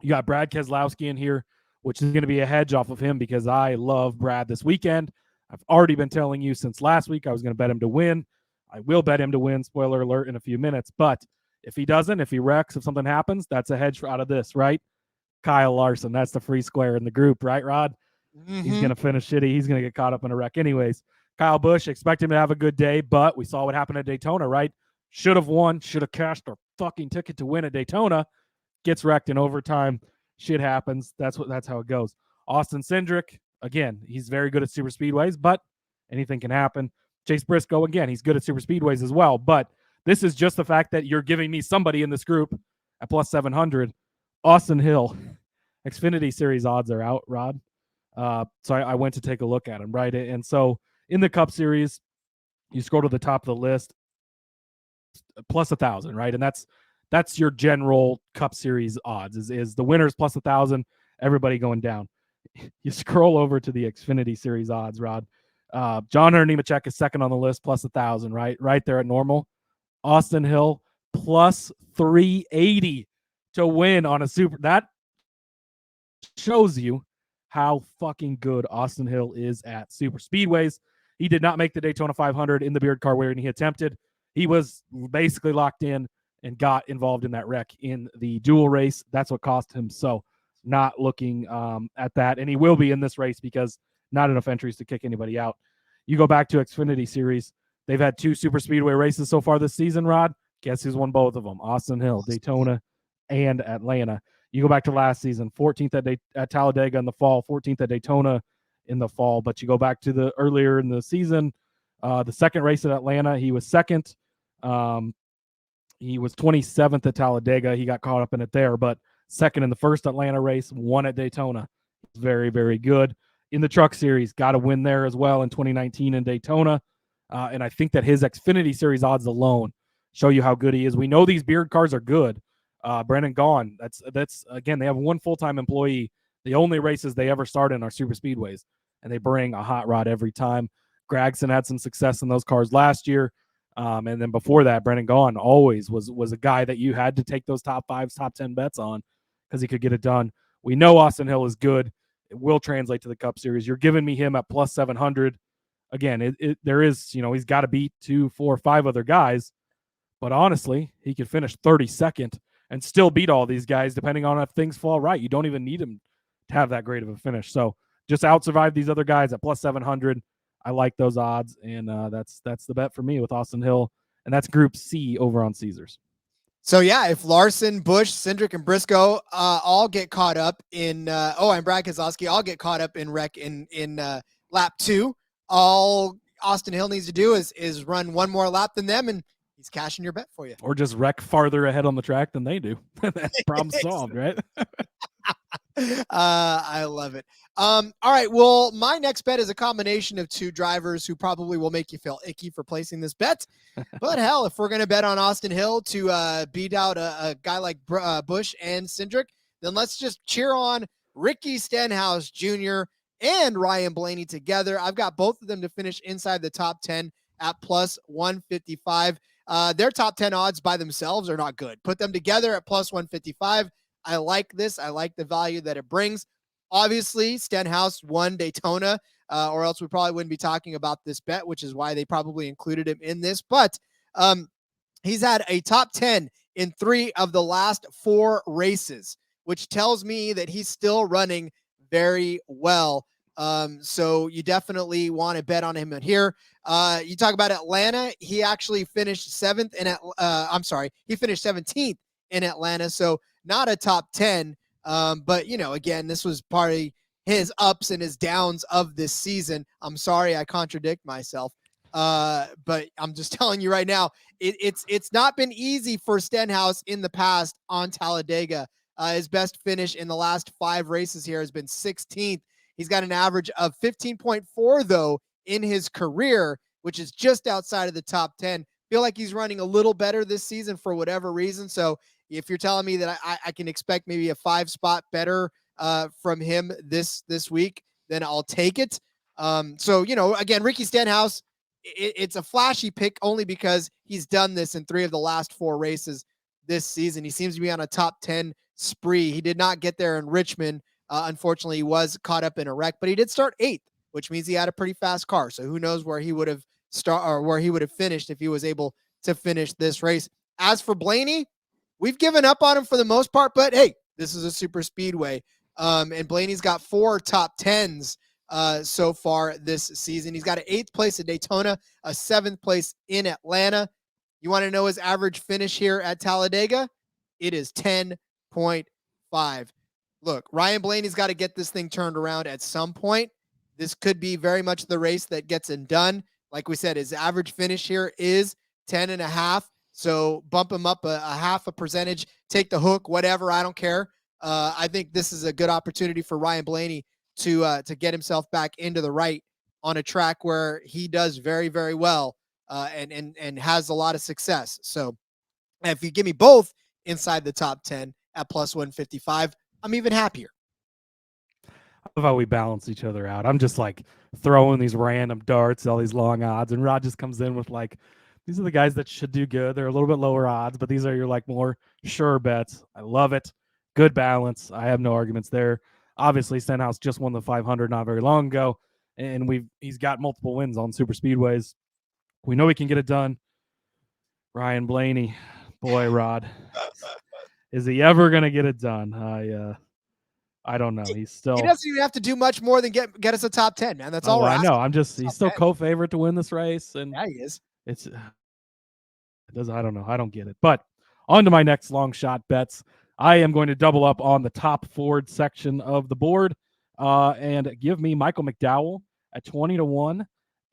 You got Brad Keselowski in here, which is going to be a hedge off of him because I love Brad this weekend. I've already been telling you since last week I was going to bet him to win. I will bet him to win, spoiler alert, in a few minutes. But if he doesn't, if he wrecks, if something happens, that's a hedge out of this, right? Kyle Larson, that's the free square in the group, right, Rod? Mm-hmm. He's going to finish shitty. He's going to get caught up in a wreck anyways. Kyle Busch, expect him to have a good day, but we saw what happened at Daytona, right? Should have won, should have cashed our fucking ticket to win at Daytona. Gets wrecked in overtime. Shit happens. That's how it goes. Austin Cindric, again, he's very good at super speedways, but anything can happen. Chase Briscoe, again, he's good at super speedways as well, but this is just the fact that you're giving me somebody in this group at plus 700. Austin Hill, Xfinity Series odds are out, Rod. So I went to take a look at him, right? And so in the Cup Series, you scroll to the top of the list, plus 1,000, right? And that's your general Cup Series odds. Is the winners plus 1,000, everybody going down. You scroll over to the Xfinity Series odds, Rod. John Hunter Nemechek is second on the list, plus 1,000, right there at normal. Austin Hill plus 380 to win on a super. That shows you how fucking good Austin Hill is at super speedways. He did not make the Daytona 500 in the beard car when he attempted. He was basically locked in and got involved in that wreck in the dual race. That's what cost him. So not looking at that. And he will be in this race because not enough entries to kick anybody out. You go back to Xfinity Series. They've had 2 super speedway races so far this season, Rod. Guess who's won both of them? Austin Hill, Daytona, and Atlanta. You go back to last season, 14th at Talladega in the fall, 14th at Daytona in the fall. But you go back to the earlier in the season, The second race at Atlanta, he was second. He was 27th at Talladega. He got caught up in it there, but second in the first Atlanta race, won at Daytona. Very, very good. In the Truck Series, got a win there as well in 2019 in Daytona. And I think that his Xfinity Series odds alone show you how good he is. We know these beard cars are good. Brendan Gaughan, that's again, they have one full-time employee. The only races they ever start in are super speedways, and they bring a hot rod every time. Gragson had some success in those cars last year. And then before that, Brendan Gaughan always was a guy that you had to take those top 5s, top 10 bets on because he could get it done. We know Austin Hill is good. It will translate to the Cup Series. You're giving me him at plus 700. Again, there is, he's got to beat 2, 4, 5 other guys. But honestly, he could finish 32nd and still beat all these guys depending on if things fall right. You don't even need him to have that great of a finish. So just out-survive these other guys at plus 700. I like those odds, and that's the bet for me with Austin Hill, and that's Group C over on Caesars. So yeah, if Larson, Busch, Cindric, and Briscoe all get caught up in and Brad Keselowski all get caught up in wreck in lap 2, all Austin Hill needs to do is run one more lap than them, and he's cashing your bet for you. Or just wreck farther ahead on the track than they do. That's problem solved, right? I love it. All right. Well, my next bet is a combination of 2 drivers who probably will make you feel icky for placing this bet. But hell, if we're going to bet on Austin Hill to beat out a guy like Busch and Cindric, then let's just cheer on Ricky Stenhouse Jr. and Ryan Blaney together. I've got both of them to finish inside the top 10 at plus 155. Their top 10 odds by themselves are not good. Put them together at plus 155. I like this. I like the value that it brings. Obviously, Stenhouse won Daytona, or else we probably wouldn't be talking about this bet, which is why they probably included him in this. But he's had a top 10 in 3 of the last 4 races, which tells me that he's still running very well. So you definitely want to bet on him here. You talk about Atlanta. He actually finished 7th he finished 17th in Atlanta. So not a top 10. But again, this was part of his ups and his downs of this season. I'm sorry I contradict myself. But I'm just telling you right now, it's not been easy for Stenhouse in the past on Talladega. His best finish in the last 5 races here has been 16th. He's got an average of 15.4 though in his career, which is just outside of the top 10. Feel like he's running a little better this season for whatever reason. So if you're telling me that I can expect maybe a 5 spot better from him this week, then I'll take it. So, again, Ricky Stenhouse, it's a flashy pick only because he's done this in 3 of the last 4 races this season. He seems to be on a top 10 spree. He did not get there in Richmond. Unfortunately, he was caught up in a wreck, but he did start 8th, which means he had a pretty fast car. So who knows where he would have finished if he was able to finish this race. As for Blaney, we've given up on him for the most part, but hey, this is a super speedway. And Blaney's got 4 top 10s so far this season. He's got an 8th place at Daytona, a 7th place in Atlanta. You want to know his average finish here at Talladega? It is 10.5. Look, Ryan Blaney's got to get this thing turned around at some point. This could be very much the race that gets him done. Like we said, his average finish here is 10.5. So bump him up a half a percentage, take the hook, whatever. I don't care. I think this is a good opportunity for Ryan Blaney to get himself back into the right on a track where he does very, very well and has a lot of success. So if you give me both inside the top 10 at plus 155, I'm even happier. I love how we balance each other out. I'm just like throwing these random darts, all these long odds, and Rod just comes in with like, these are the guys that should do good. They're a little bit lower odds, but these are your like more sure bets. I love it. Good balance. I have no arguments there. Obviously, Stenhouse just won the 500 not very long ago, and he's got multiple wins on super speedways. We know he can get it done. Ryan Blaney, boy, Rod, is he ever going to get it done? I don't know. He doesn't even have to do much more than get us a top 10, man. That's all we're asking. I know. He's still co-favorite to win this race, and yeah, he is. I don't know. I don't get it. But on to my next long shot bets. I am going to double up on the top Ford section of the board and give me Michael McDowell at 20-1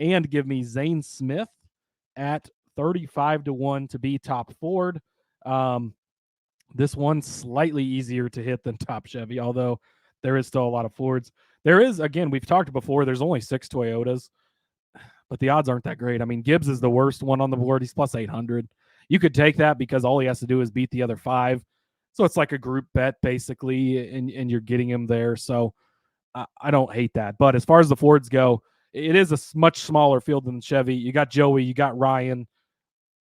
and give me Zane Smith at 35-1 to be top Ford. This one's slightly easier to hit than top Chevy, although there is still a lot of Fords. There is, again, we've talked before, there's only 6 Toyotas, but the odds aren't that great. I mean, Gibbs is the worst one on the board. He's plus 800. You could take that because all he has to do is beat the other 5. So it's like a group bet, basically, and you're getting him there. So I don't hate that. But as far as the Fords go, it is a much smaller field than Chevy. You got Joey, you got Ryan,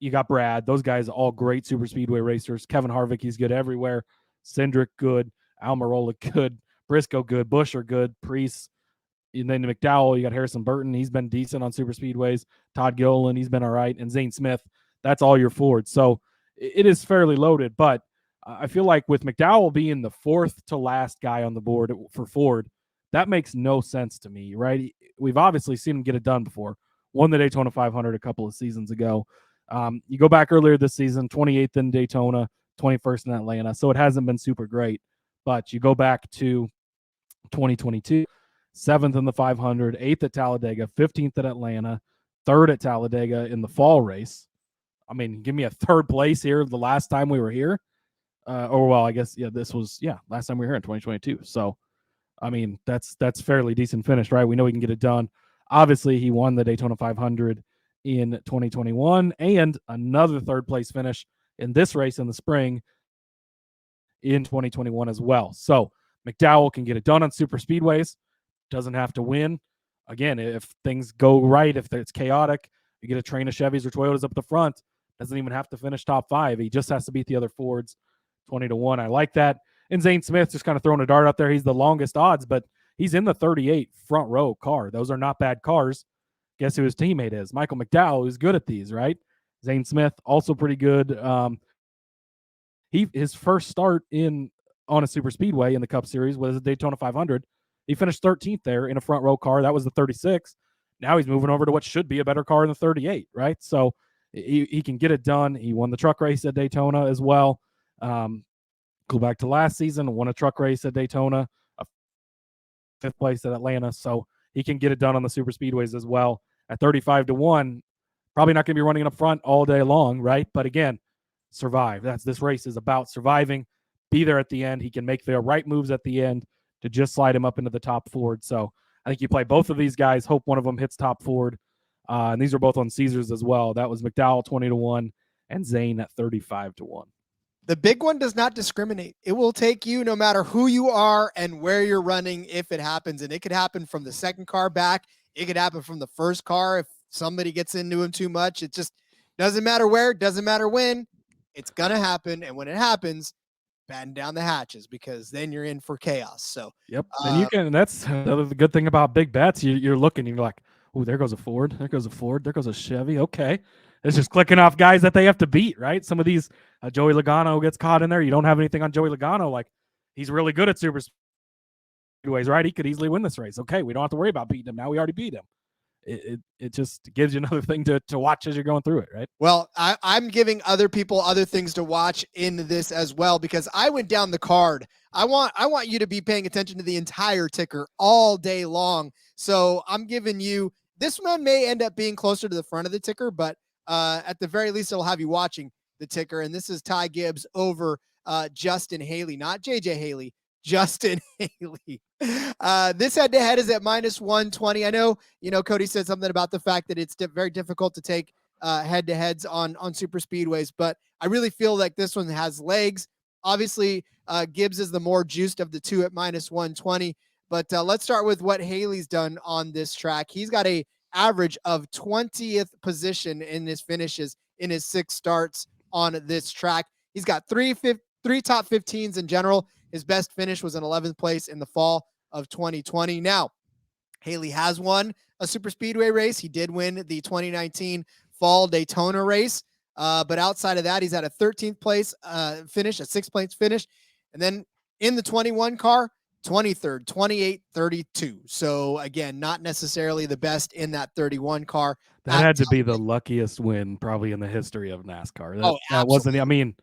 you got Brad. Those guys all great super speedway racers. Kevin Harvick, he's good everywhere. Cindric, good. Almirola, good. Briscoe, good. Buescher, good. Priest. And then McDowell, you got Harrison Burton. He's been decent on super speedways. Todd Gilliland, he's been all right. And Zane Smith, that's all your Fords. So it is fairly loaded. But I feel like with McDowell being the 4th to last guy on the board for Ford, that makes no sense to me, right? We've obviously seen him get it done before. Won the Daytona 500 a couple of seasons ago. You go back earlier this season, 28th in Daytona, 21st in Atlanta. So it hasn't been super great. But you go back to 2022, 7th in the 500, 8th at Talladega, 15th at Atlanta, 3rd at Talladega in the fall race. I mean, give me a 3rd place here the last time we were here. I guess, last time we were here in 2022. So, I mean, that's fairly decent finish, right? We know he can get it done. Obviously, he won the Daytona 500 in 2021 and another 3rd place finish in this race in the spring in 2021 as well. So McDowell can get it done on super speedways, doesn't have to win. Again, if things go right, if it's chaotic, you get a train of Chevys or Toyotas up the front, doesn't even have to finish top 5. He just has to beat the other Fords 20-1. I like that. And Zane Smith just kind of throwing a dart out there. He's the longest odds, but he's in the 38 front row car. Those are not bad cars. Guess who his teammate is? Michael McDowell, who's good at these, right? Zane Smith, also pretty good. His first start on a super speedway in the Cup Series was a Daytona 500. He finished 13th there in a front row car. That was the 36. Now he's moving over to what should be a better car in the 38, right? So he can get it done. He won the truck race at Daytona as well. Go back to last season, won a truck race at Daytona, a 5th place at Atlanta. So he can get it done on the super speedways as well. At 35-1, probably not going to be running up front all day long, right? But again, survive. This race is about surviving. Be there at the end. He can make the right moves at the end to just slide him up into the top Ford. So I think you play both of these guys. Hope one of them hits top Ford. And these are both on Caesars as well. That was McDowell 20-1 and Zane at 35-1. The big one does not discriminate. It will take you no matter who you are and where you're running if it happens. And it could happen from the second car back. It could happen from the first car if somebody gets into him too much. It just doesn't matter where, doesn't matter when. It's going to happen. And when it happens, batten down the hatches because then you're in for chaos. So, yep. And that's another good thing about big bets. You're looking and you're like, oh, there goes a Ford. There goes a Ford. There goes a Chevy. Okay. It's just clicking off guys that they have to beat, right? Some of these, Joey Logano gets caught in there. You don't have anything on Joey Logano. Like, he's really good at super speedways, right? He could easily win this race. Okay, we don't have to worry about beating him now. We already beat him. It just gives you another thing to watch as you're going through it, right? Well, I'm giving other people other things to watch in this as well because I went down the card. I want you to be paying attention to the entire ticker all day long. So I'm giving you, this one may end up being closer to the front of the ticker, but at the very least, it'll have you watching the ticker. And this is Ty Gibbs over Justin Haley, not JJ Haley, Justin Haley. This head-to-head is at -120. I know, Cody said something about the fact that it's very difficult to take head-to-heads on super speedways, but I really feel like this one has legs. Obviously, Gibbs is the more juiced of the two at -120, but let's start with what Haley's done on this track. He's got a average of 20th position in his finishes in his 6 starts on this track. He's got three top 15s in general. His best finish was an 11th place in the fall of 2020. Now, Haley has won a super speedway race. He did win the 2019 fall Daytona race. But outside of that, he's at a 13th place finish, a 6th place finish. And then in the 21 car, 23rd, 28, 32. So again, not necessarily the best in that 31 car. That had to be the luckiest win probably in the history of NASCAR. That wasn't, I mean,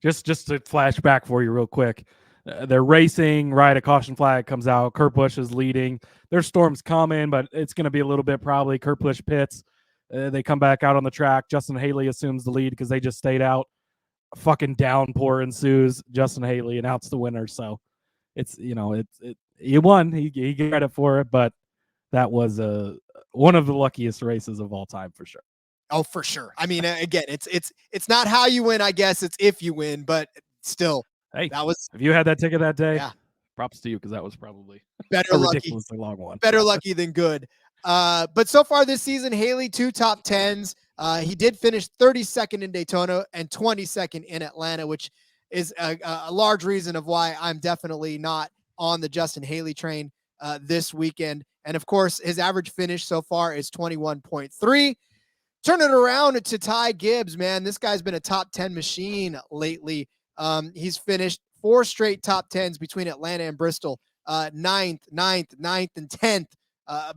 just to flash back for you real quick. They're racing, right? A caution flag comes out. Kurt Busch is leading. There's storms coming, but it's going to be a little bit probably. Kurt Busch pits. They come back out on the track. Justin Haley assumes the lead because they just stayed out. A fucking downpour ensues. Justin Haley announced the winner. So it's, he won. He got credit for it, but that was one of the luckiest races of all time for sure. Oh, for sure. I mean, again, it's not how you win, I guess. It's if you win, but still. Hey, that was, if you had that ticket that day, yeah, props to you because that was probably better a lucky, ridiculously long one. Better lucky than good. But so far this season, Haley 2 top 10s. He did finish 32nd in Daytona and 22nd in Atlanta, which is a large reason of why I'm definitely not on the Justin Haley train this weekend. And of course, his average finish so far is 21.3. Turn it around to Ty Gibbs, man. This guy's been a top 10 machine lately. He's finished 4 straight top 10s between Atlanta and Bristol, 9th, and 10th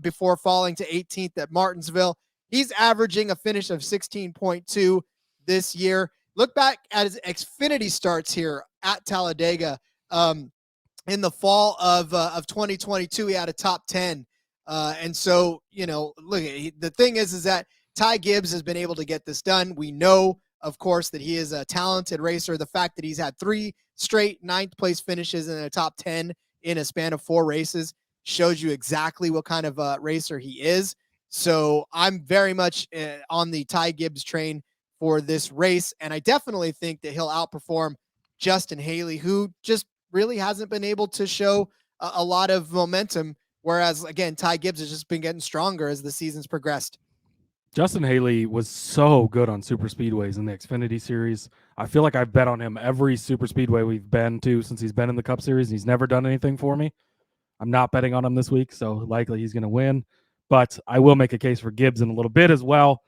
before falling to 18th at Martinsville. He's averaging a finish of 16.2 this year. Look back at his Xfinity starts here at Talladega. In the fall of 2022, he had a top 10. And so, look, the thing is that Ty Gibbs has been able to get this done. We know, of course, that he is a talented racer. The fact that he's had 3 straight 9th place finishes in a top 10 in a span of 4 races shows you exactly what kind of racer he is. So I'm very much on the Ty Gibbs train for this race. And I definitely think that he'll outperform Justin Haley, who just really hasn't been able to show a lot of momentum. Whereas, again, Ty Gibbs has just been getting stronger as the season's progressed. Justin Haley was so good on super speedways in the Xfinity Series. I feel like I've bet on him every super speedway we've been to since he's been in the Cup Series. He's never done anything for me. I'm not betting on him this week, so likely he's going to win. But I will make a case for Gibbs in a little bit as well.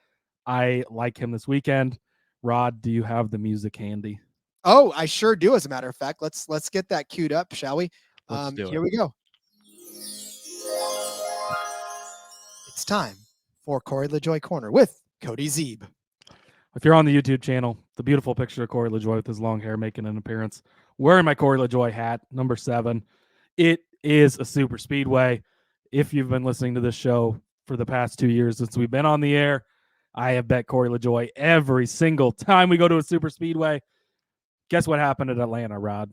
I like him this weekend. Rod, do you have the music handy? Oh, I sure do. As a matter of fact, let's get that queued up, shall we? Here we go. It's time for Corey LaJoy Corner with Cody Zeeb. If you're on the YouTube channel, the beautiful picture of Corey LaJoy with his long hair making an appearance, wearing my Corey LaJoy hat, number 7. It is a super speedway. If you've been listening to this show for the past 2 years since we've been on the air, I have bet Corey LaJoy every single time we go to a super speedway. Guess what happened at Atlanta, Rod?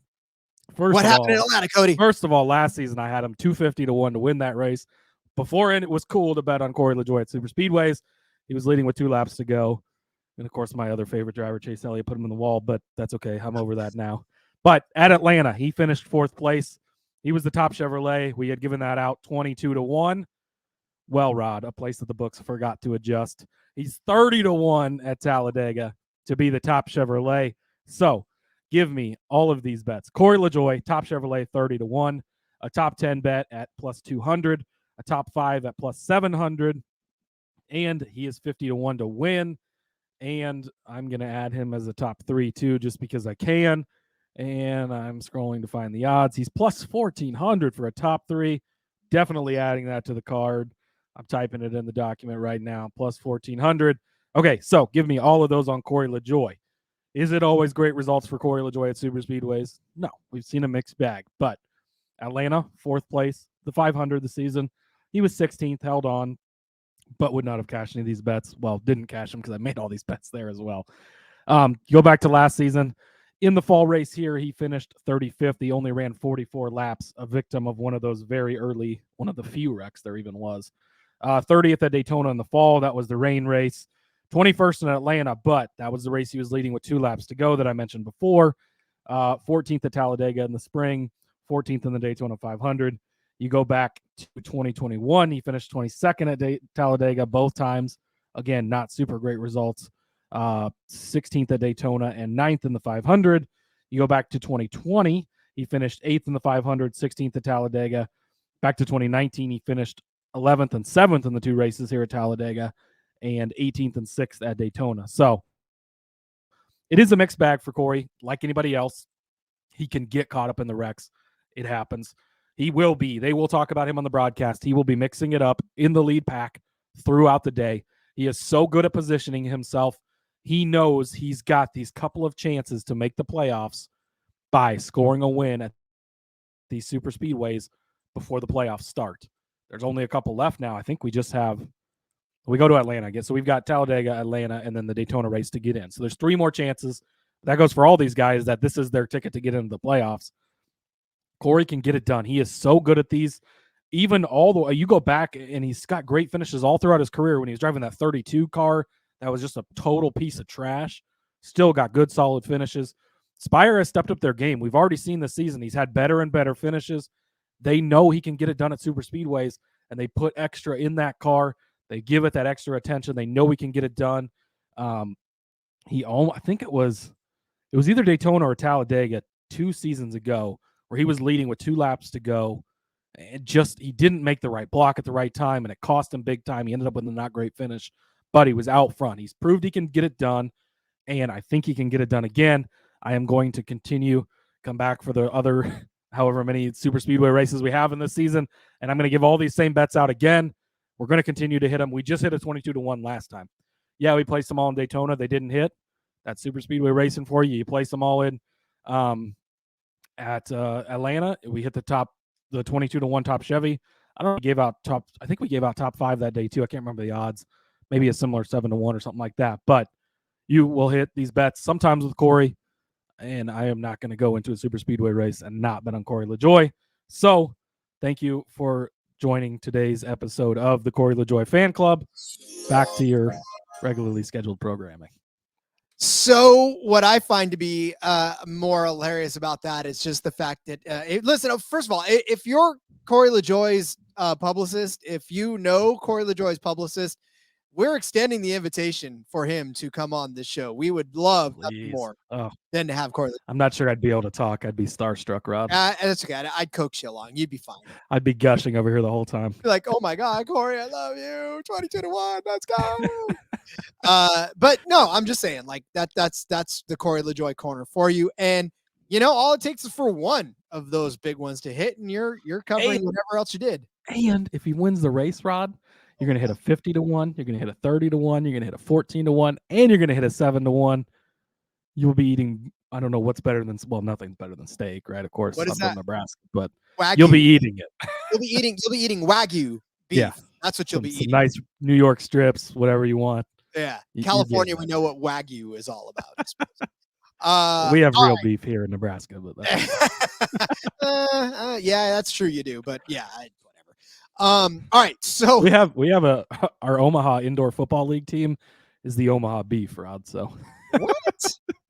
What happened in Atlanta, Cody? First of all, last season I had him 250 to 1 to win that race. Beforehand, it was cool to bet on Corey LaJoy at super speedways. He was leading with 2 laps to go. And, of course, my other favorite driver, Chase Elliott, put him in the wall, but that's okay. I'm over that now. But at Atlanta, he finished 4th place. He was the top Chevrolet. We had given that out 22 to 1. Well, Rod, a place that the books forgot to adjust. He's 30 to 1 at Talladega to be the top Chevrolet. So give me all of these bets. Corey LaJoy, top Chevrolet, 30 to 1. A top 10 bet at plus 200. A top 5 at plus 700. And he is 50 to 1 to win. And I'm going to add him as a top 3 too, just because I can. And I'm scrolling to find the odds. He's plus 1,400 for a top 3. Definitely adding that to the card. I'm typing it in the document right now. Plus 1,400. Okay, so give me all of those on Corey LaJoy. Is it always great results for Corey LaJoy at super speedways? No, we've seen a mixed bag. But Atlanta, 4th place, the 500 the season. He was 16th, held on, but would not have cashed any of these bets. Well, didn't cash them because I made all these bets there as well. Go back to last season. In the fall race here, he finished 35th. He only ran 44 laps, a victim of one of those very early, one of the few wrecks there even was. 30th at Daytona in the fall. That was the rain race. 21st in Atlanta, but that was the race he was leading with 2 laps to go that I mentioned before. 14th at Talladega in the spring. 14th in the Daytona 500. You go back to 2021, he finished 22nd at Talladega both times. Again, not super great results. 16th at Daytona and 9th in the 500. You go back to 2020, he finished 8th in the 500, 16th at Talladega. Back to 2019, he finished 11th and 7th in the 2 races here at Talladega and 18th and 6th at Daytona. So it is a mixed bag for Corey. Like anybody else, he can get caught up in the wrecks. It happens. He will be. They will talk about him on the broadcast. He will be mixing it up in the lead pack throughout the day. He is so good at positioning himself. He knows he's got these couple of chances to make the playoffs by scoring a win at these super speedways before the playoffs start. There's only a couple left now. I think we go to Atlanta again. So we've got Talladega, Atlanta, and then the Daytona race to get in. So there's 3 more chances. That goes for all these guys that this is their ticket to get into the playoffs. Corey can get it done. He is so good at these. Even all the way, you go back and he's got great finishes all throughout his career. When he was driving that 32 car, that was just a total piece of trash. Still got good, solid finishes. Spire has stepped up their game. We've already seen this season. He's had better and better finishes. They know he can get it done at super speedways, and they put extra in that car. They give it that extra attention. They know he can get it done. I think it was either Daytona or Talladega 2 seasons ago where he was leading with 2 laps to go, and he didn't make the right block at the right time, and it cost him big time. He ended up with a not great finish, but he was out front. He's proved he can get it done, and I think he can get it done again. I am going to come back for the other however many super speedway races we have in this season, and I'm going to give all these same bets out again. We're going to continue to hit them. We just hit a 22-1 last time. Yeah, we placed them all in Daytona. They didn't hit. That's super speedway racing for you. You place them all in at Atlanta. We hit the 22-1 top Chevy. I think we gave out top 5 that day too. I can't remember the odds. Maybe a similar 7-1 or something like that. But you will hit these bets sometimes with Corey, and I am not going to go into a super speedway race and not bet on Corey LaJoie. So thank you for joining today's episode of the Corey LaJoie Fan Club. Back to your regularly scheduled programming. So what I find to be more hilarious about that is just the fact that, listen, first of all, if you're Corey LaJoie's publicist, if you know Corey LaJoie's publicist, we're extending the invitation for him to come on this show. We would love nothing more than to have Corey. I'm not sure I'd be able to talk. I'd be starstruck, Rob. That's okay. I'd coax you along. You'd be fine. I'd be gushing over here the whole time. Be like, oh my God, Corey, I love you. 22-1. Let's go. But no, I'm just saying, like that's the Corey LaJoie corner for you. And all it takes is for one of those big ones to hit, and you're covering whatever else you did. And if he wins the race, Rod, you're going to hit a 50-1. You're going to hit a 30-1. You're going to hit a 14-1, and you're going to hit a 7-1. You'll be eating. I don't know what's better than. Well, nothing's better than steak, right? Of course, what is I'm that? from Nebraska, but Wagyu. You'll be eating it. You'll be eating Wagyu beef. Yeah, that's what you'll be eating. Nice New York strips, whatever you want. Yeah, California, we know what Wagyu is all about. We have real beef here in Nebraska, but yeah, that's true. You do, but yeah, whatever. All right, so we have our Omaha Indoor Football League team is the Omaha Beef, Rod. So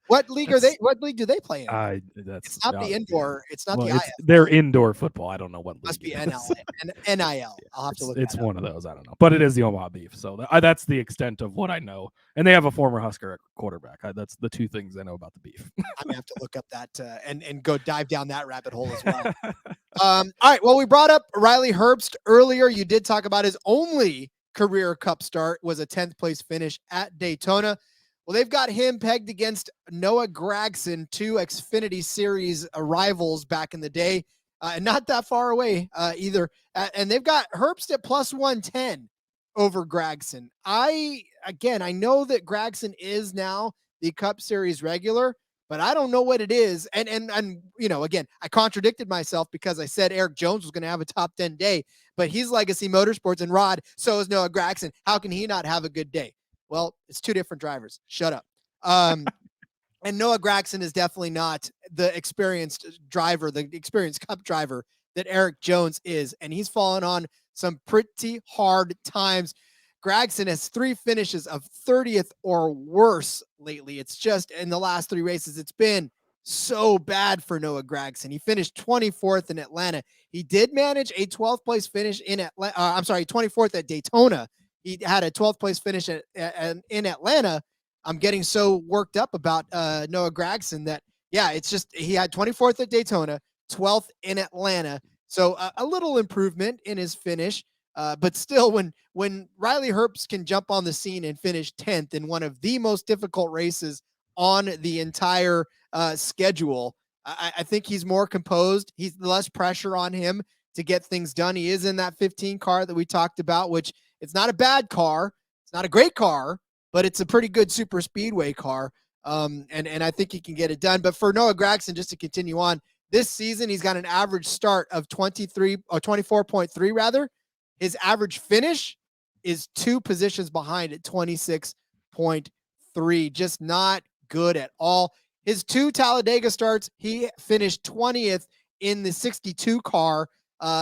what league are they? What league do they play in? It's not the indoor. It's not the IF. They're indoor football. I don't know what. Must be NIL. I'll have to look. It's one of those. I don't know, but it is the Omaha Beef. So that's the extent of what I know. And they have a former Husker at quarterback. That's the 2 things I know about the beef. I'm gonna have to look up that and go dive down that rabbit hole as well. All right. Well, we brought up Riley Herbst earlier. You did talk about his only career Cup start was a 10th place finish at Daytona. Well, they've got him pegged against Noah Gragson, 2 Xfinity Series rivals back in the day, and not that far away either. And they've got Herbst at plus 110 over Gragson. I know that Gragson is now the Cup Series regular, but I don't know what it is. And again, I contradicted myself because I said Eric Jones was going to have a top 10 day, but he's Legacy Motorsports, and Rod, so is Noah Gragson. How can he not have a good day? Well, it's 2 different drivers. Shut up. And Noah Gragson is definitely not the experienced driver, the experienced Cup driver that Eric Jones is. And he's fallen on some pretty hard times. Gragson has 3 finishes of 30th or worse lately. It's just in the last 3 races, it's been so bad for Noah Gragson. He finished 24th in Atlanta. He did manage a 12th place finish in Atlanta. 24th at Daytona. He had a 12th place finish in Atlanta. I'm getting so worked up about Noah Gragson that, it's just he had 24th at Daytona, 12th in Atlanta. So a little improvement in his finish. But still, when Riley Herbst can jump on the scene and finish 10th in one of the most difficult races on the entire schedule, I think he's more composed. He's less pressure on him to get things done. He is in that 15 car that we talked about, which it's not a bad car. It's not a great car, but it's a pretty good super speedway car. And I think he can get it done. But for Noah Gragson, just to continue on, This season, he's got an average start of 24.3 rather. His average finish is 2 positions behind at 26.3. Just not good at all. His 2 Talladega starts, he finished 20th in the 62 car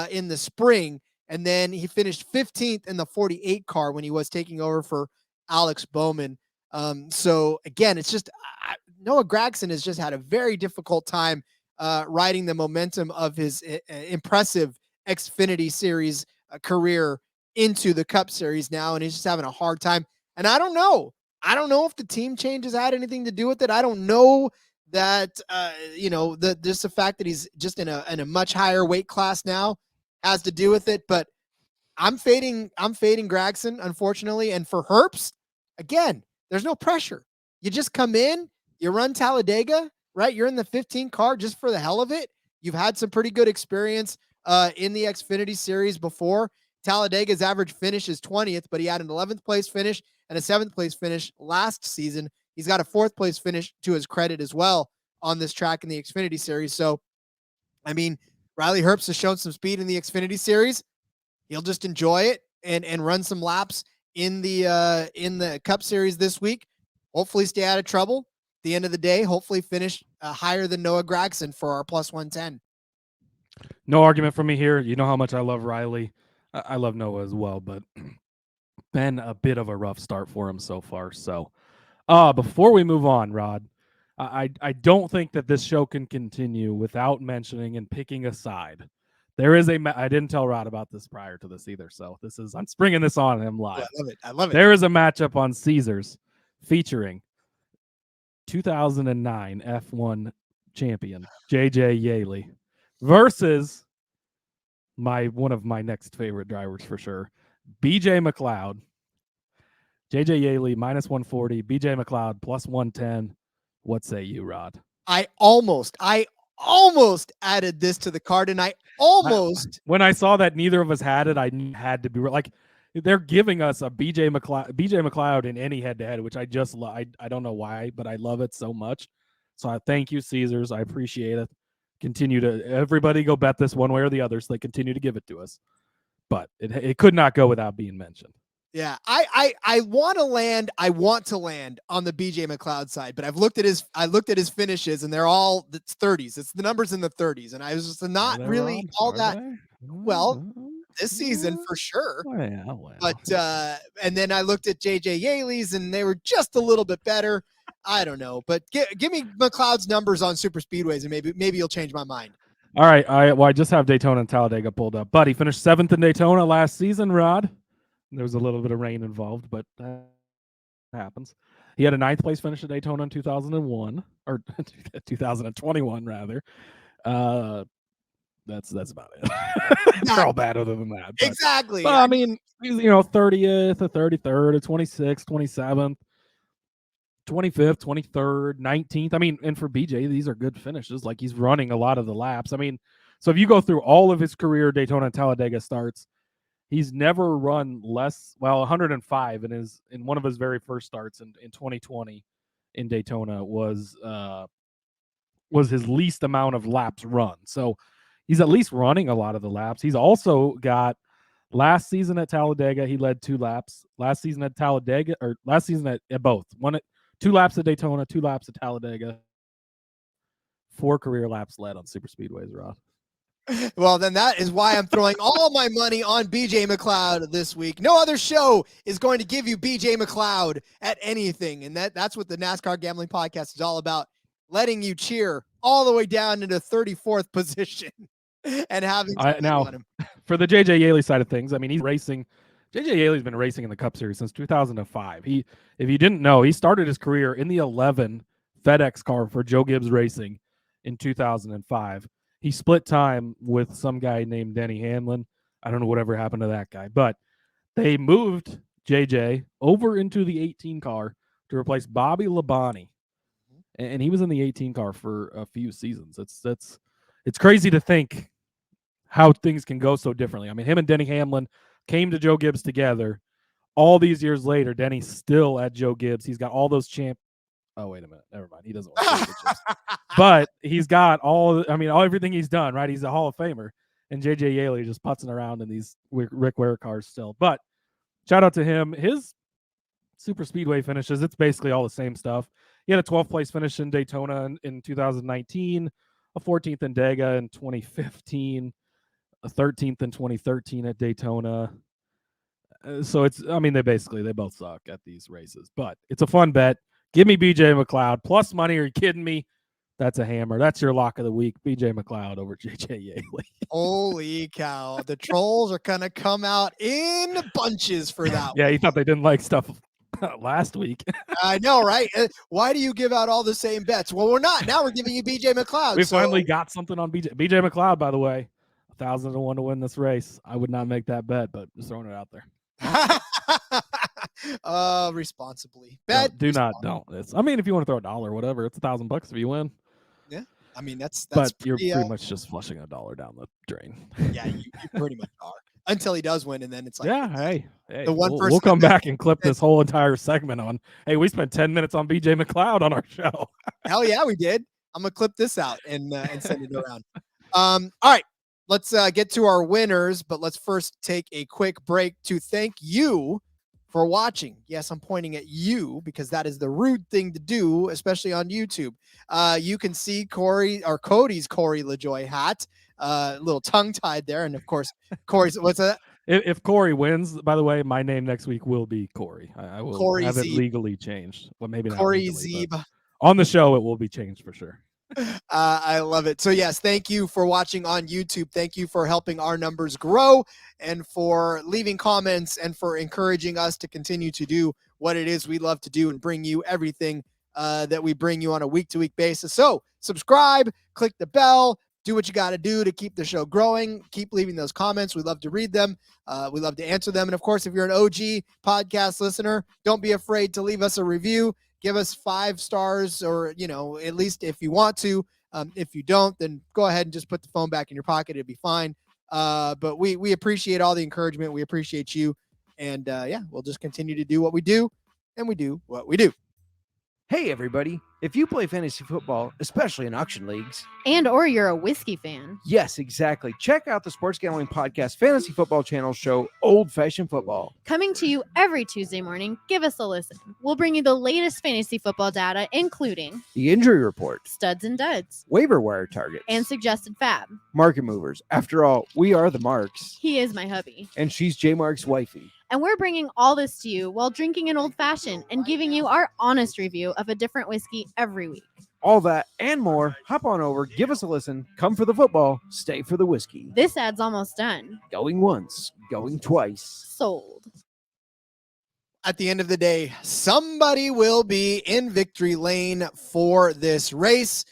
in the spring. And then he finished 15th in the 48 car when he was taking over for Alex Bowman. So again, it's just Noah Gragson has just had a very difficult time riding the momentum of his impressive Xfinity Series career into the Cup Series now, and he's just having a hard time. And I don't know if the team changes had anything to do with it. I don't know that just the fact that he's just in a much higher weight class now has to do with it. But I'm fading Gragson, unfortunately. And for Herbst, again, there's no pressure. You just come in, you run Talladega, right? You're in the 15 car just for the hell of it. You've had some pretty good experience in the Xfinity Series before. Talladega's average finish is 20th, but he had an 11th place finish and a 7th place finish last season. He's got a 4th place finish to his credit as well on this track in the Xfinity Series. So, I mean, Riley Herbst has shown some speed in the Xfinity Series. He'll just enjoy it and run some laps in the Cup Series this week. Hopefully stay out of trouble. At the end of the day, hopefully finish higher than Noah Gragson for our plus 110. No argument from me here. You know how much I love Riley. I love Noah as well, but been a bit of a rough start for him so far. So before we move on, Rod, I don't think that this show can continue without mentioning and picking a side. There is I didn't tell Rod about this prior to this either, so I'm springing this on him live. I love it. There is a matchup on Caesars featuring 2009 F1 champion J.J. Yaley versus one of my next favorite drivers for sure, B.J. McLeod. J.J. Yaley minus 140, B.J. McLeod plus 110. What say you, Rod? I almost added this to the card, and when I saw that neither of us had it, I had to be like, they're giving us a BJ McLeod in any head-to-head, which I just love. I don't know why, but I love it so much. So I thank you, Caesars. I appreciate it. Everybody go bet this one way or the other, so they continue to give it to us. But it could not go without being mentioned. Yeah, I want to land on the BJ McLeod side, but I looked at his finishes, and they're all 30s. It's the numbers in the 30s, and I was just not really all that well this season for sure. Well. But and then I looked at JJ Yaley's, and they were just a little bit better. I don't know, but give me McLeod's numbers on super speedways, and maybe you'll change my mind. All right, I just have Daytona and Talladega pulled up. But he finished 7th in Daytona last season, Rod. There was a little bit of rain involved, but that happens. He had a 9th place finish at Daytona in 2001, or 2021 rather. That's about it. They're all bad other than that. But, exactly. But I mean, 30th, a 33rd, a 26th, 27th, 25th, 23rd, 19th. I mean, and for BJ, these are good finishes. Like, he's running a lot of the laps. I mean, so if you go through all of his career Daytona and Talladega starts, he's never run 105 in one of his very first starts in 2020 in Daytona was his least amount of laps run. So he's at least running a lot of the laps. He's also got last season at Talladega, he led 2 laps. Last season at Talladega, or last season at both. 2 laps at Daytona, 2 laps at Talladega. 4 career laps led on super speedways, Rob. Well, then that is why I'm throwing all my money on BJ McLeod this week. No other show is going to give you BJ McLeod at anything. And that's what the NASCAR Gambling Podcast is all about, letting you cheer all the way down into 34th position and having now on him. For the JJ Yaley side of things, I mean, he's racing. JJ Yaley's been racing in the Cup Series since 2005. If you didn't know, he started his career in the 11 FedEx car for Joe Gibbs Racing in 2005. He split time with some guy named Denny Hamlin. I don't know whatever happened to that guy, but they moved JJ over into the 18 car to replace Bobby Labonte, and he was in the 18 car for a few seasons. It's crazy to think how things can go so differently. I mean, him and Denny Hamlin came to Joe Gibbs together. All these years later, Denny's still at Joe Gibbs. He's got all those Oh, wait a minute. Never mind. He doesn't want championships. But he's got everything he's done, right? He's a Hall of Famer. And JJ Yaley just putzing around in these Rick Ware cars still. But shout out to him. His super speedway finishes, it's basically all the same stuff. He had a 12th place finish in Daytona in 2019, a 14th in Dega in 2015, a 13th in 2013 at Daytona. So they both suck at these races, but it's a fun bet. Give me BJ McLeod plus money. Are you kidding me? That's a hammer. That's your lock of the week. BJ McLeod over JJ Yaley. Holy cow. The trolls are going to come out in bunches for that Yeah, one. he thought they didn't like stuff last week. I know, right? Why do you give out all the same bets? Well, we're not. Now we're giving you BJ McLeod. We finally got something on BJ. BJ McLeod, by the way, 1,000-1 to win this race. I would not make that bet, but just throwing it out there. Responsibly. Bet. Don't. If you want to throw $1 or whatever, it's $1,000 if you win. Yeah. that's But pretty, you're pretty much just flushing $1 down the drain. Yeah, you pretty much are. Until he does win, and then it's like, yeah, hey, the one person we'll come back and clip this whole entire segment on. Hey, we spent 10 minutes on BJ McLeod on our show. Hell yeah, we did. I'm gonna clip this out and send it around. All right, let's get to our winners, but let's first take a quick break to thank you for watching. Yes, I'm pointing at you because that is the rude thing to do, especially on YouTube. You can see Cody's Corey LaJoy hat, a little tongue-tied there, and of course, Corey's. What's that? If Corey wins, by the way, my name next week will be Corey. I will Corey have Zeeb. It legally changed. Well, maybe not Corey legally, Zeeb. On the show, it will be changed for sure. I love it. So yes, thank you for watching on YouTube. Thank you for helping our numbers grow and for leaving comments and for encouraging us to continue to do what it is we love to do and bring you everything that we bring you on a week-to-week basis. So subscribe, click the bell, do what you got to do to keep the show growing. Keep leaving those comments. We love to read them. We love to answer them. And of course, if you're an OG podcast listener, don't be afraid to leave us a review. Give us 5 stars or, at least if you want to. If you don't, then go ahead and just put the phone back in your pocket. It'll be fine. But we appreciate all the encouragement. We appreciate you. And we'll just continue to do what we do. And we do what we do. Hey, everybody. If you play fantasy football, especially in auction leagues, or you're a whiskey fan. Yes, exactly. Check out the Sports Gambling Podcast Fantasy Football Channel show, Old Fashioned Football. Coming to you every Tuesday morning. Give us a listen. We'll bring you the latest fantasy football data, including The injury report, studs and duds, waiver wire targets, and suggested fab. market movers. After all, we are the Marks. He is my hubby. And she's J Mark's wifey. And we're bringing all this to you while drinking an old fashioned and giving you our honest review of a different whiskey every week. All that and more. Hop on over, give us a listen, come for the football, stay for the whiskey. This ad's almost done. Going once, going twice. Sold. At the end of the day, somebody will be in victory lane for this race.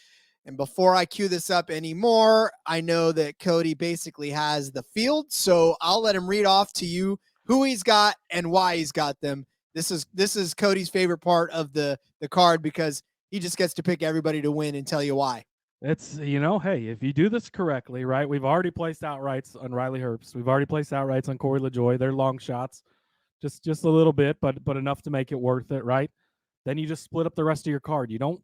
And before I cue this up anymore, I know that Cody basically has the field, so I'll let him read off to you who he's got and why he's got them. This is Cody's favorite part of the card because he just gets to pick everybody to win and tell you why. It's, hey, if you do this correctly, right? We've already placed outrights on Riley Herbst. We've already placed outrights on Corey LaJoy. They're long shots, just a little bit, but enough to make it worth it, right? Then you just split up the rest of your card. You don't,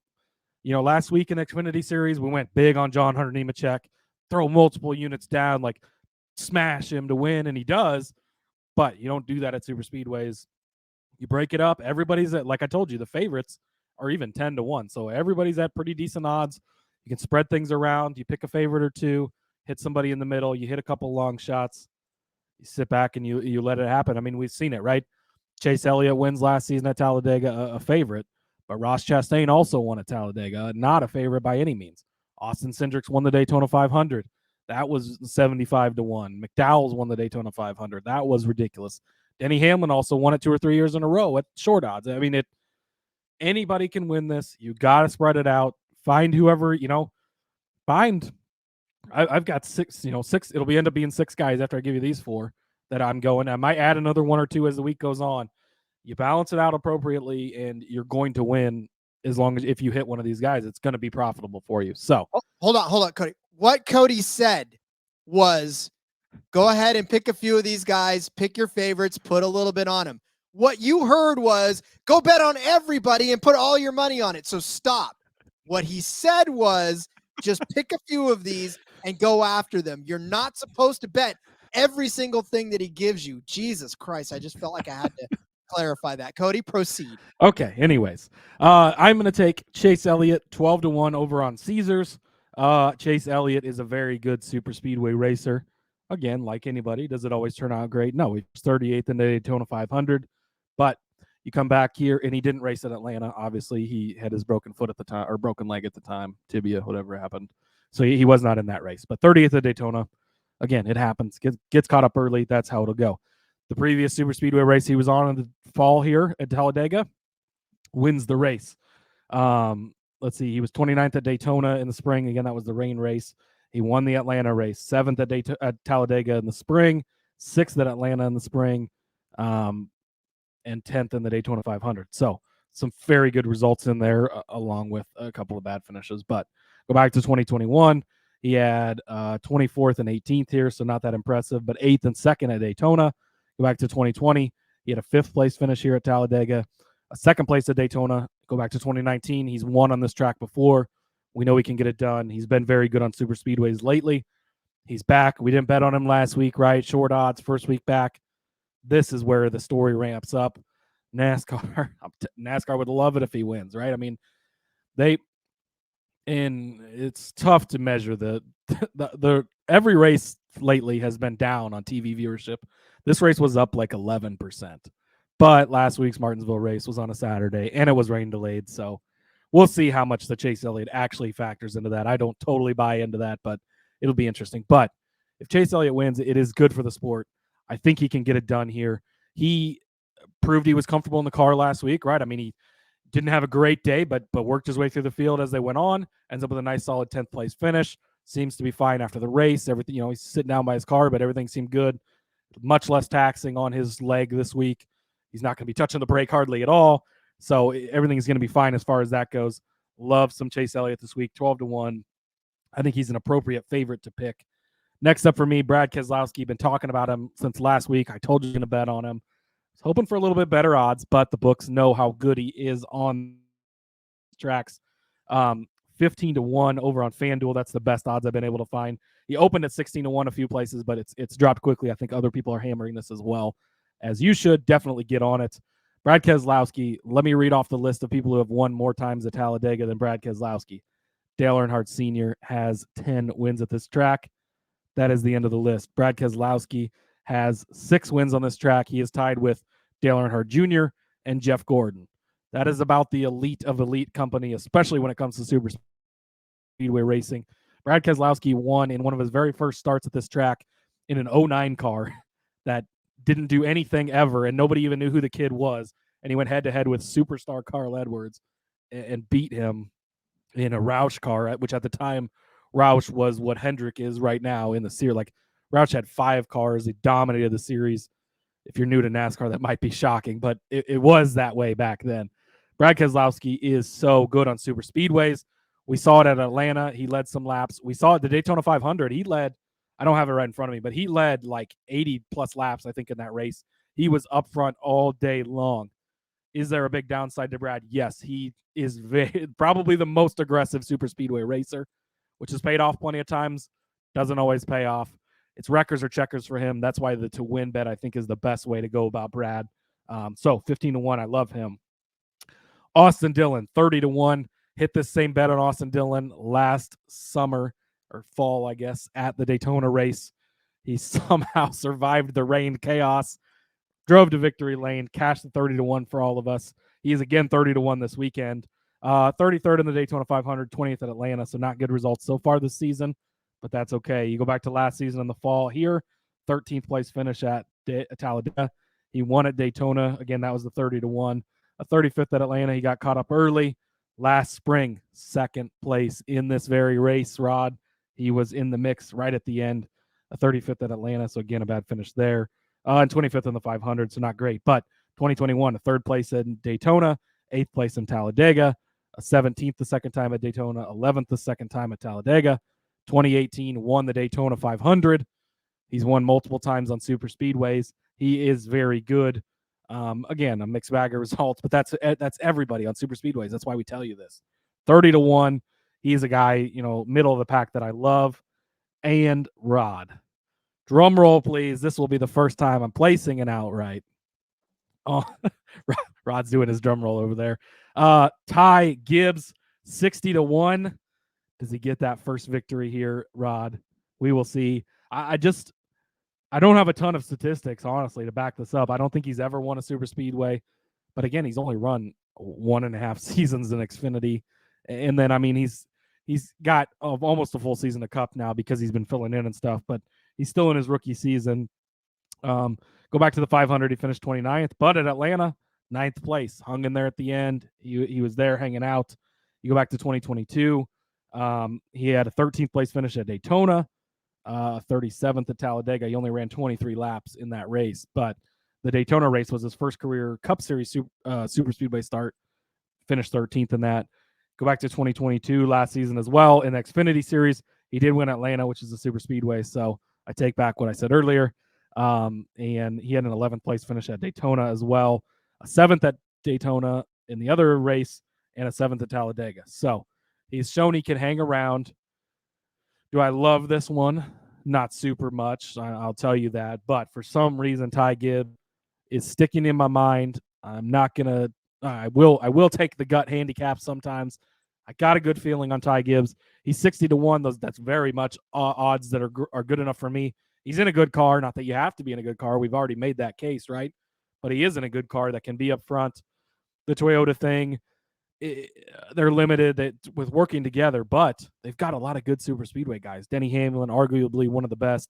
last week in Xfinity Series, we went big on John Hunter Nemechek, throw multiple units down, like smash him to win, and he does. But you don't do that at super speedways. You break it up. Everybody's at, like I told you, the favorites are even 10-1. So everybody's at pretty decent odds. You can spread things around. You pick a favorite or two, hit somebody in the middle. You hit a couple long shots. You sit back and you let it happen. I mean, we've seen it, right? Chase Elliott wins last season at Talladega, a favorite. But Ross Chastain also won at Talladega, not a favorite by any means. Austin Cindric's won the Daytona 500. That was 75-1. McDowell's won the Daytona 500. That was ridiculous. Denny Hamlin also won it 2 or 3 years in a row at short odds. I mean, anybody can win this. You got to spread it out. Find whoever, I've got 6, 6. It'll end up being 6 guys after I give you these 4 that I'm going. I might add another 1 or 2 as the week goes on. You balance it out appropriately, and you're going to win as long as if you hit one of these guys, it's going to be profitable for you. So hold on, Cody. What Cody said was go ahead and pick a few of these guys, pick your favorites, put a little bit on them. What you heard was go bet on everybody and put all your money on it. So stop. What he said was just pick a few of these and go after them. You're not supposed to bet every single thing that he gives you. Jesus Christ. I just felt like I had to clarify that. Cody, proceed. Okay. Anyways, I'm going to take Chase Elliott 12-1 over on Caesars. Chase Elliott is a very good super speedway racer. Again, like anybody, does it always turn out great? No, he's 38th in the Daytona 500, but you come back here, and he didn't race at Atlanta. Obviously, he had his broken foot at the time, or broken leg at the time, tibia, whatever happened. So he was not in that race. But 30th at Daytona, again, it happens. Gets caught up early. That's how it'll go. The previous super speedway race he was on in the fall here at Talladega, wins the race. Let's see, he was 29th at Daytona in the spring. Again, that was the rain race. He won the Atlanta race, 7th at Talladega in the spring, 6th at Atlanta in the spring, and 10th in the Daytona 500. So some very good results in there, along with a couple of bad finishes. But go back to 2021. He had 24th and 18th here, so not that impressive, but 8th and 2nd at Daytona. Go back to 2020. He had a 5th place finish here at Talladega, a 2nd place at Daytona. Go back to 2019. He's won on this track before. We know he can get it done. He's been very good on super speedways lately. He's back. We didn't bet on him last week, right? Short odds, first week back. This is where the story ramps up. NASCAR would love it if he wins, right? I mean, it's tough to measure the every race lately has been down on TV viewership. This race was up like 11%. But last week's Martinsville race was on a Saturday, and it was rain delayed, so we'll see how much the Chase Elliott actually factors into that. I don't totally buy into that, but it'll be interesting. But if Chase Elliott wins, it is good for the sport. I think he can get it done here. He proved he was comfortable in the car last week, right? I mean, he didn't have a great day, but worked his way through the field as they went on. Ends up with a nice, solid 10th place finish. Seems to be fine after the race. Everything, he's sitting down by his car, but everything seemed good. Much less taxing on his leg this week. He's not going to be touching the brake hardly at all. So everything's going to be fine as far as that goes. Love some Chase Elliott this week, 12-1. I think he's an appropriate favorite to pick. Next up for me, Brad Keselowski. Been talking about him since last week. I told you going to bet on him. I was hoping for a little bit better odds, but the books know how good he is on tracks. 15-1 over on FanDuel. That's the best odds I've been able to find. He opened at 16-1 a few places, but it's dropped quickly. I think other people are hammering this as well, as you should. Definitely get on it. Brad Keselowski, let me read off the list of people who have won more times at Talladega than Brad Keselowski. Dale Earnhardt Sr. has 10 wins at this track. That is the end of the list. Brad Keselowski has 6 wins on this track. He is tied with Dale Earnhardt Jr. and Jeff Gordon. That is about the elite of elite company, especially when it comes to super speedway racing. Brad Keselowski won in one of his very first starts at this track in an 09 car that didn't do anything ever, and nobody even knew who the kid was. And he went head-to-head with superstar Carl Edwards and beat him in a Roush car, which at the time, Roush was what Hendrick is right now in the series. Like, Roush had 5 cars. He dominated the series. If you're new to NASCAR, that might be shocking, but it was that way back then. Brad Keselowski is so good on super speedways. We saw it at Atlanta. He led some laps. We saw it at the Daytona 500. He led, I don't have it right in front of me, but he led like 80-plus laps, I think, in that race. He was up front all day long. Is there a big downside to Brad? Yes, he is probably the most aggressive super speedway racer, which has paid off plenty of times. Doesn't always pay off. It's wreckers or checkers for him. That's why the to-win bet, I think, is the best way to go about Brad. So 15-1, I love him. Austin Dillon, 30-1. Hit this same bet on Austin Dillon last summer or fall, I guess, at the Daytona race. He somehow survived the rain chaos, drove to victory lane, cashed the 30-1 for all of us. He is again 30-1 this weekend. 33rd in the Daytona 500, 20th at Atlanta, so not good results so far this season, but that's okay. You go back to last season in the fall here, 13th place finish at Talladega. He won at Daytona. Again, that was the 30-1. A 35th at Atlanta. He got caught up early. Last spring, 2nd place in this very race, Rod. He was in the mix right at the end. A 35th at Atlanta, so again, a bad finish there. And 25th in the 500, so not great. But 2021, a 3rd place in Daytona, 8th place in Talladega, a 17th the second time at Daytona, 11th the second time at Talladega. 2018, won the Daytona 500. He's won multiple times on super speedways. He is very good. Again, a mixed bag of results, but that's everybody on super speedways. That's why we tell you this. 30-1. He's a guy, middle of the pack that I love. And Rod, drum roll, please. This will be the first time I'm placing an outright. Oh, Rod's doing his drum roll over there. Ty Gibbs, 60-1. Does he get that first victory here, Rod? We will see. I don't have a ton of statistics, honestly, to back this up. I don't think he's ever won a super speedway. But again, he's only run 1.5 seasons in Xfinity. And then, he's got almost a full season of Cup now because he's been filling in and stuff. But he's still in his rookie season. Go back to the 500. He finished 29th. But at Atlanta, 9th place. Hung in there at the end. He was there hanging out. You go back to 2022. He had a 13th place finish at Daytona. 37th at Talladega. He only ran 23 laps in that race, but the Daytona race was his first career Cup Series super speedway start. Finished 13th in that. Go back to 2022 last season as well in the Xfinity Series. He did win Atlanta, which is a super speedway, so I take back what I said earlier. And he had an 11th place finish at Daytona as well, a 7th at Daytona in the other race, and a 7th at Talladega. So he's shown he can hang around. Do I love this one? Not super much, I'll tell you that. But for some reason, Ty Gibbs is sticking in my mind. I'm not going to – I will take the gut handicap sometimes. I got a good feeling on Ty Gibbs. He's 60-1. That's very much odds that are good enough for me. He's in a good car. Not that you have to be in a good car. We've already made that case, right? But he is in a good car that can be up front. The Toyota thing, they're limited with working together, but they've got a lot of good super speedway guys. Denny Hamlin, arguably one of the best.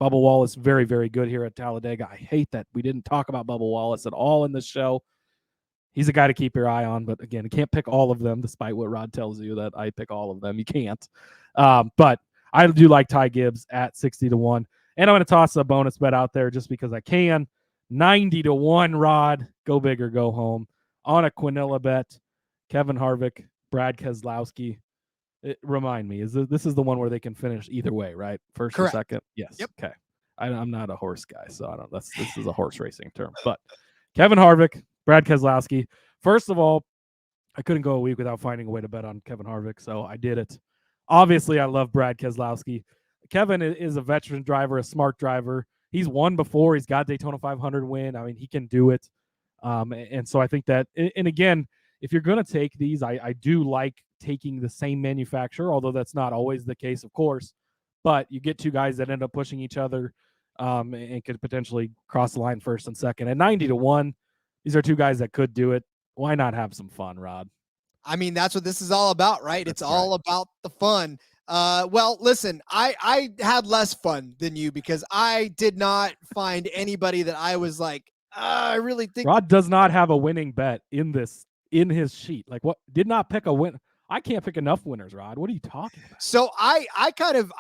Bubba Wallace, very, very good here at Talladega. I hate that we didn't talk about Bubba Wallace at all in this show. He's a guy to keep your eye on, but again, you can't pick all of them, despite what Rod tells you that I pick all of them. You can't. But I do like Ty Gibbs at 60-1. And I'm going to toss a bonus bet out there just because I can. 90-1, Rod. Go big or go home. On a Quinella bet. Kevin Harvick, Brad Keselowski. Remind me, this is the one where they can finish either way, right? First Correct. or second? Yes. Yep. Okay. I'm not a horse guy, so I don't. This is a horse racing term. But Kevin Harvick, Brad Keselowski. First of all, I couldn't go a week without finding a way to bet on Kevin Harvick, so I did it. Obviously, I love Brad Keselowski. Kevin is a veteran driver, a smart driver. He's won before. He's got Daytona 500 win. I mean, he can do it. And so I think that, and again, if you're going to take these, I do like taking the same manufacturer, although that's not always the case, of course. But you get two guys that end up pushing each other and could potentially cross the line first and second. At 90-1, these are two guys that could do it. Why not have some fun, Rod? I mean, that's what this is all about, right? It's all about the fun. Well, listen, I had less fun than you because I did not find anybody that I was like, I really think Rod does not have a winning bet in his sheet. Like, what? Did not pick a win. I can't pick enough winners, Rod. What are you talking about? So I kind of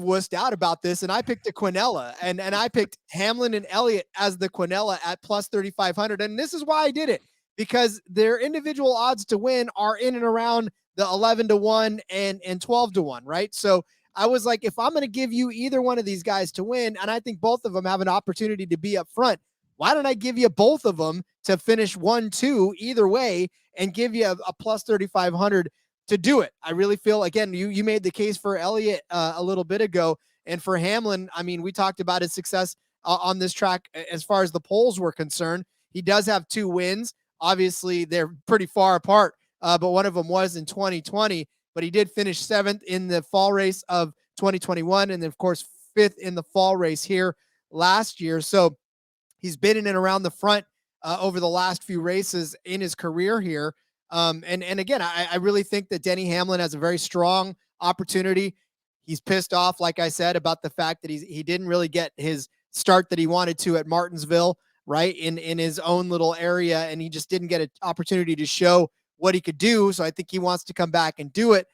wussed out about this, and I picked a Quinella, and I picked Hamlin and Elliott as the Quinella at plus 3,500. And this is why I did it, because their individual odds to win are in and around the 11-1 and 12-1, right? So I was like, if I'm going to give you either one of these guys to win, and I think both of them have an opportunity to be up front, why don't I give you both of them to finish 1-2 either way and give you a plus 3,500 to do it? I really feel, again, you made the case for Elliott a little bit ago, and for Hamlin, I mean, we talked about his success on this track as far as the polls were concerned. He does have 2 wins. Obviously, they're pretty far apart, but one of them was in 2020, but he did finish 7th in the fall race of 2021, and then, of course, 5th in the fall race here last year. So he's been in and around the front over the last few races in his career here. And again, I really think that Denny Hamlin has a very strong opportunity. He's pissed off, like I said, about the fact that he didn't really get his start that he wanted to at Martinsville, right, in his own little area, and he just didn't get an opportunity to show what he could do. So I think he wants to come back and do it.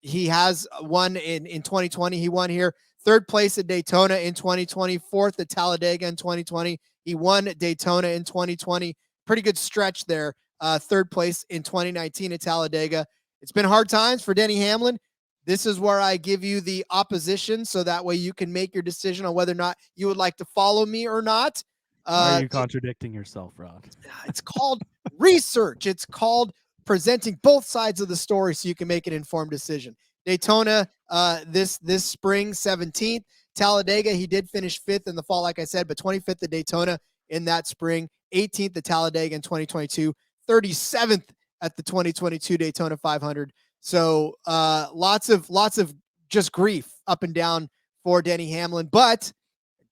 He has won in 2020. He won here, 3rd place at Daytona in 2020, 4th at Talladega in 2020. He won at Daytona in 2020. Pretty good stretch there. 3rd place in 2019 at Talladega. It's been hard times for Denny Hamlin. This is where I give you the opposition, so that way you can make your decision on whether or not you would like to follow me or not. Why are you contradicting yourself, Rod? It's called research. It's called presenting both sides of the story so you can make an informed decision. Daytona this spring, 17th. Talladega, he did finish 5th in the fall, like I said, but 25th at Daytona in that spring, 18th at Talladega in 2022, 37th at the 2022 Daytona 500. So lots of just grief up and down for Denny Hamlin. But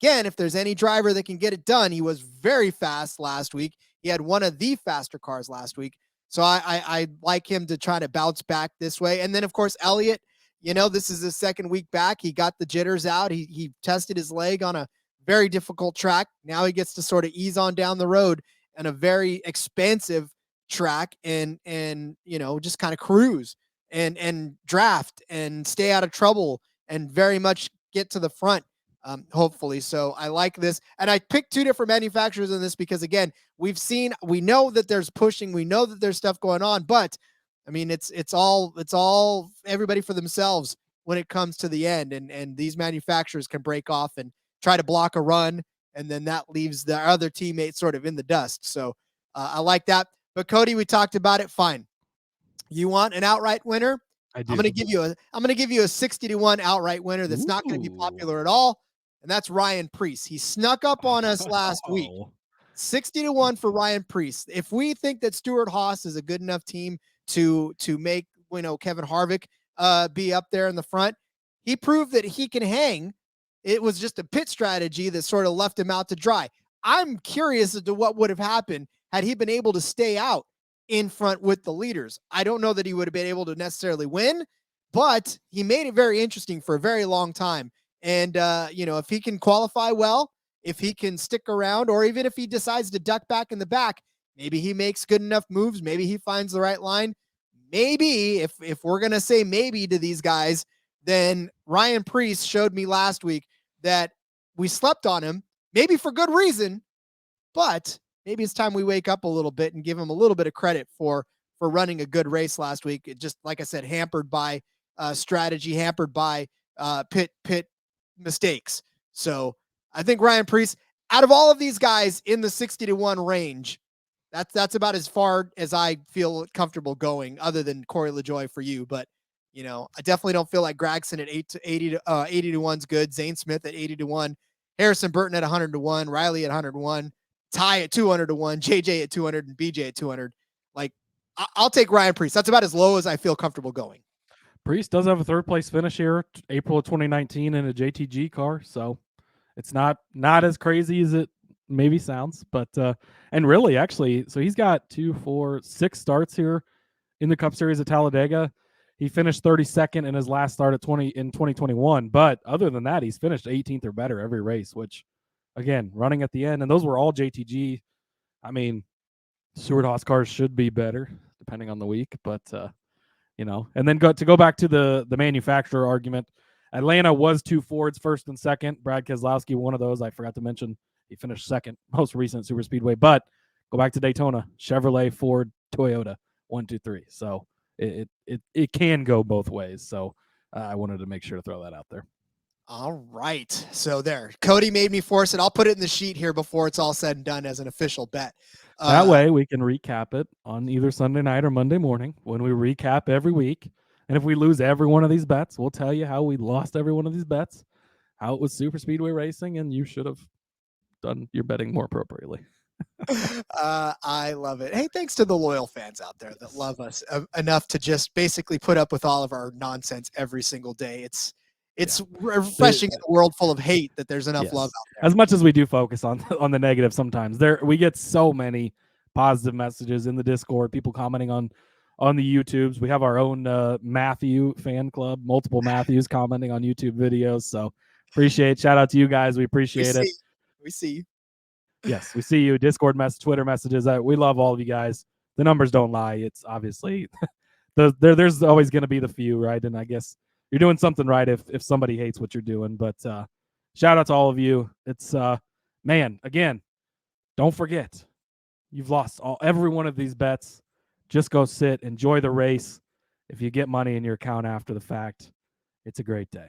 again, if there's any driver that can get it done, he was very fast last week. He had one of the faster cars last week. So I like him to try to bounce back this way. And then, of course, Elliott, this is his second week back. He got the jitters out. He tested his leg on a very difficult track. Now he gets to sort of ease on down the road and a very expansive track and just kind of cruise and draft and stay out of trouble and very much get to the front. Hopefully. So I like this. And I picked two different manufacturers in this because, again, we know that there's pushing, we know that there's stuff going on, but I mean, it's all everybody for themselves when it comes to the end. And these manufacturers can break off and try to block a run. And then that leaves the other teammates sort of in the dust. So I like that. But Cody, we talked about it. Fine. You want an outright winner? I do. I'm going to give you a 60-1 outright winner. That's not going to be popular at all. And that's Ryan Preece. He snuck up on us last week. 60-1 for Ryan Preece. If we think that Stewart Haas is a good enough team to make Kevin Harvick be up there in the front, he proved that he can hang. It was just a pit strategy that sort of left him out to dry. I'm curious as to what would have happened had he been able to stay out in front with the leaders. I don't know that he would have been able to necessarily win, but he made it very interesting for a very long time. And, if he can qualify well, if he can stick around, or even if he decides to duck back in the back, maybe he makes good enough moves. Maybe he finds the right line. Maybe if we're going to say maybe to these guys, then Ryan Preece showed me last week that we slept on him, maybe for good reason, but maybe it's time we wake up a little bit and give him a little bit of credit for running a good race last week. It just, like I said, hampered by strategy, hampered by pit mistakes. So I think Ryan Preece, out of all of these guys in the 60-1 range, that's about as far as I feel comfortable going, other than Corey LaJoie for you. But I definitely don't feel like Gragson at 80-1 is good. Zane Smith at 80-1, Harrison Burton at 100-1, Riley at 101, Ty at 200-1, JJ at 200, and BJ at 200. Like, I'll take Ryan Preece. That's about as low as I feel comfortable going. Preece does have a third place finish here, April of 2019 in a JTG car. So it's not as crazy as it maybe sounds, but, and really actually, so he's got 6 starts here in the Cup Series at Talladega. He finished 32nd in his last start in 2021. But other than that, he's finished 18th or better every race, which again, running at the end, and those were all JTG. I mean, Stewart Haas cars should be better depending on the week, but, and then go back to the manufacturer argument. Atlanta was 2 Fords, first and second. Brad Keselowski, one of those. I forgot to mention he finished second, most recent super speedway. But go back to Daytona, Chevrolet, Ford, Toyota, 1, 2, 3. So it can go both ways. So I wanted to make sure to throw that out there. All right. So there, Cody made me force it. I'll put it in the sheet here before it's all said and done as an official bet. That way we can recap it on either Sunday night or Monday morning when we recap every week. And if we lose every one of these bets, we'll tell you how we lost every one of these bets, how it was super speedway racing, and you should have done your betting more appropriately. I love it. Hey, thanks to the loyal fans out there that love us enough to just basically put up with all of our nonsense every single day. It's refreshing in a world full of hate that there's enough love out there. As much as we do focus on the negative sometimes, we get so many positive messages in the Discord, people commenting on the YouTubes. We have our own Matthew fan club, multiple Matthews commenting on YouTube videos. So appreciate it. Shout out to you guys. We appreciate it. We see you. Yes, we see you. Discord Twitter messages. We love all of you guys. The numbers don't lie. It's obviously there's always going to be the few, right? And I guess you're doing something right if somebody hates what you're doing. But shout out to all of you. It's man, again, don't forget, you've lost every one of these bets. Just go sit, enjoy the race. If you get money in your account after the fact, it's a great day.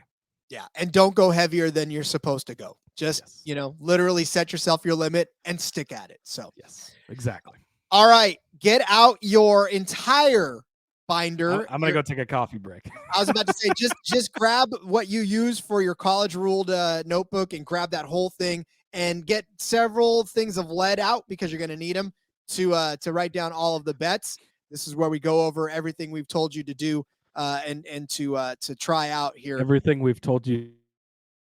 Yeah, and don't go heavier than you're supposed to go. Just, Yes. literally set yourself your limit and stick at it. So, Yes, exactly. all right, get out your entire binder. I'm gonna go take a coffee break. I was about to say, just grab what you use for your college ruled notebook and grab that whole thing and get several things of lead out because you're going to need them to write down all of the bets. This is where we go over everything we've told you to do and to try out here. Everything we've told you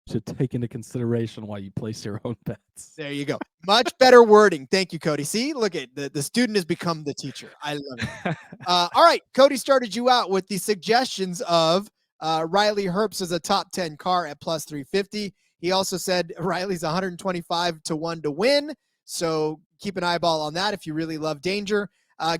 to take into consideration while you place your own bets. There you go. Much better wording. Thank you, Cody. See, look at the student has become the teacher. I love it. All right, Cody started you out with the suggestions of Riley Herbst as a top 10 car at plus 350. He also said Riley's 125 to 1 to win. So keep an eyeball on that if you really love danger.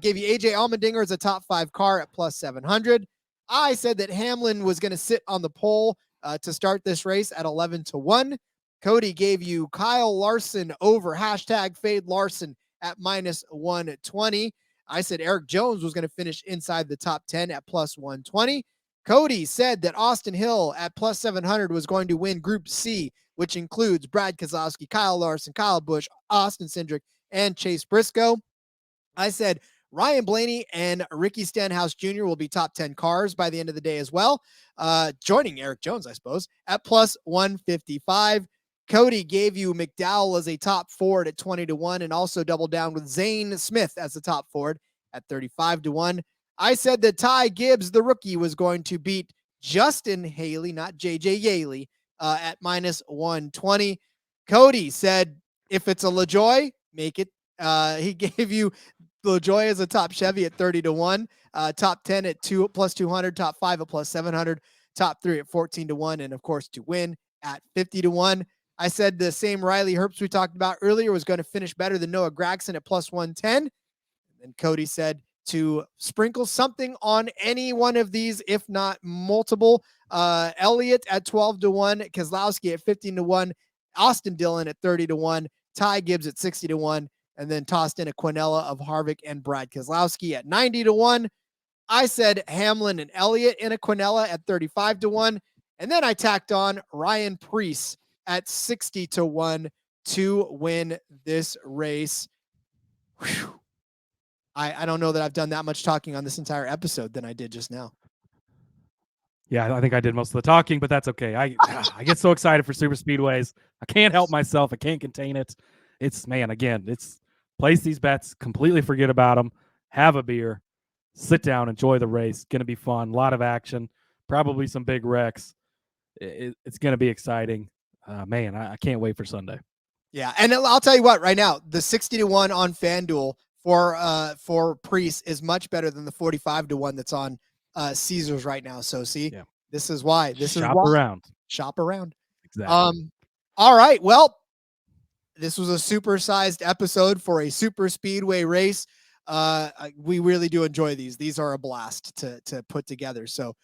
Gave you AJ Allmendinger as a top 5 car at plus 700. I said that Hamlin was going to sit on the pole to start this race at 11 to 1. Cody gave you Kyle Larson over #Fade Larson at minus 120. I said Eric Jones was going to finish inside the top 10 at plus 120. Cody said that Austin Hill at plus 700 was going to win Group C, which includes Brad Keselowski, Kyle Larson, Kyle Busch, Austin Cindric, and Chase Briscoe. I said Ryan Blaney and Ricky Stenhouse Jr. will be top 10 cars by the end of the day as well, joining Eric Jones, I suppose, at plus 155. Cody gave you McDowell as a top Ford at 20 to 1 and also doubled down with Zane Smith as the top Ford at 35 to 1. I said that Ty Gibbs, the rookie, was going to beat Justin Haley, not JJ Yaley, at minus 120. Cody said, if it's a LaJoy, make it. He gave you LaJoy as a top Chevy at 30 to 1, top 10 at plus 200, top 5 at plus 700, top 3 at 14 to 1, and of course to win at 50 to 1. I said the same Riley Herbst we talked about earlier was going to finish better than Noah Gragson at plus 110. And Cody said to sprinkle something on any one of these, if not multiple. Elliott at 12 to 1, Keselowski at 15 to 1, Austin Dillon at 30 to 1, Ty Gibbs at 60 to 1, and then tossed in a Quinella of Harvick and Brad Keselowski at 90 to 1. I said Hamlin and Elliott in a Quinella at 35 to 1. And then I tacked on Ryan Preece at 60 to 1 to win this race. Whew. I don't know that I've done that much talking on this entire episode than I did just now. Yeah, I think I did most of the talking, but that's okay. I get so excited for super speedways. I can't help myself. I can't contain it. It's place these bets, completely forget about them, have a beer, sit down, enjoy the race. Going to be fun. A lot of action, probably some big wrecks. It's going to be exciting. Man, I can't wait for Sunday. Yeah, and I'll tell you what, right now, the 60 to 1 on FanDuel for Preece is much better than the 45 to 1 that's on Caesars right now. So see, This is why. Shop around. Exactly. All right. Well, this was a super-sized episode for a super speedway race. We really do enjoy these. These are a blast to put together. So,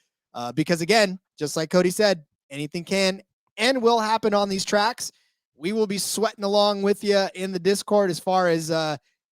because again, just like Cody said, anything can and will happen on these tracks. We will be sweating along with you in the Discord as far as,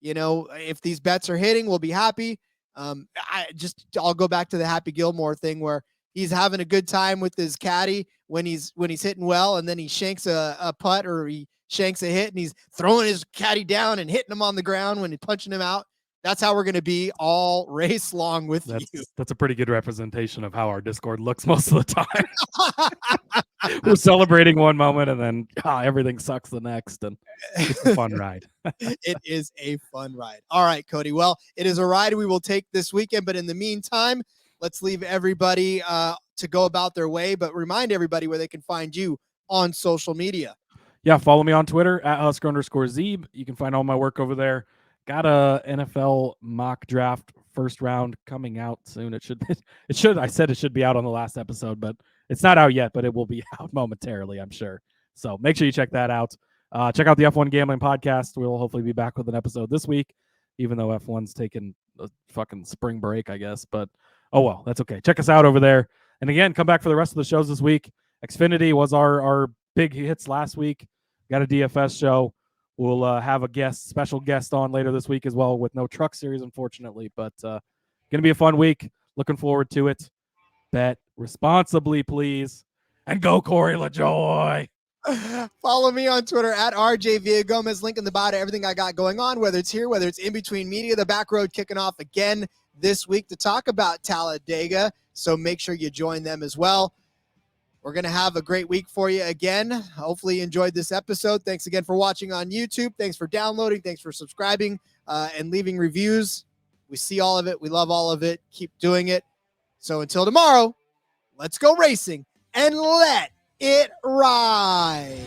if these bets are hitting, we'll be happy. I'll go back to the Happy Gilmore thing where he's having a good time with his caddy when he's hitting well, and then he shanks a putt or he shanks a hit and he's throwing his caddy down and hitting him on the ground when he's punching him out. That's how we're going to be all race long with you. That's a pretty good representation of how our Discord looks most of the time. We're celebrating one moment and then everything sucks the next, and it's a fun ride. It is a fun ride. All right, Cody. Well, it is a ride we will take this weekend, but in the meantime, let's leave everybody to go about their way, but remind everybody where they can find you on social media. Yeah, follow me on Twitter at Husker_Zeeb. You can find all my work over there. Got a NFL mock draft first round coming out soon. I said it should be out on the last episode, but it's not out yet, but it will be out momentarily, I'm sure. So make sure you check that out. Check out the F1 Gambling Podcast. We'll hopefully be back with an episode this week, even though F1's taking a fucking spring break, I guess. But, oh well, that's okay. Check us out over there. And again, come back for the rest of the shows this week. Xfinity was our big hits last week. Got a DFS show. We'll have a special guest on later this week as well with no truck series, unfortunately. But going to be a fun week. Looking forward to it. Bet responsibly, please. And go Corey LaJoy. Follow me on Twitter at RJ Villagomez. Link in the bio to everything I got going on, whether it's here, whether it's in between media. The Back Road kicking off again this week to talk about Talladega. So make sure you join them as well. We're going to have a great week for you again. Hopefully you enjoyed this episode. Thanks again for watching on YouTube. Thanks for downloading. Thanks for subscribing and leaving reviews. We see all of it. We love all of it. Keep doing it. So until tomorrow, let's go racing and let it ride.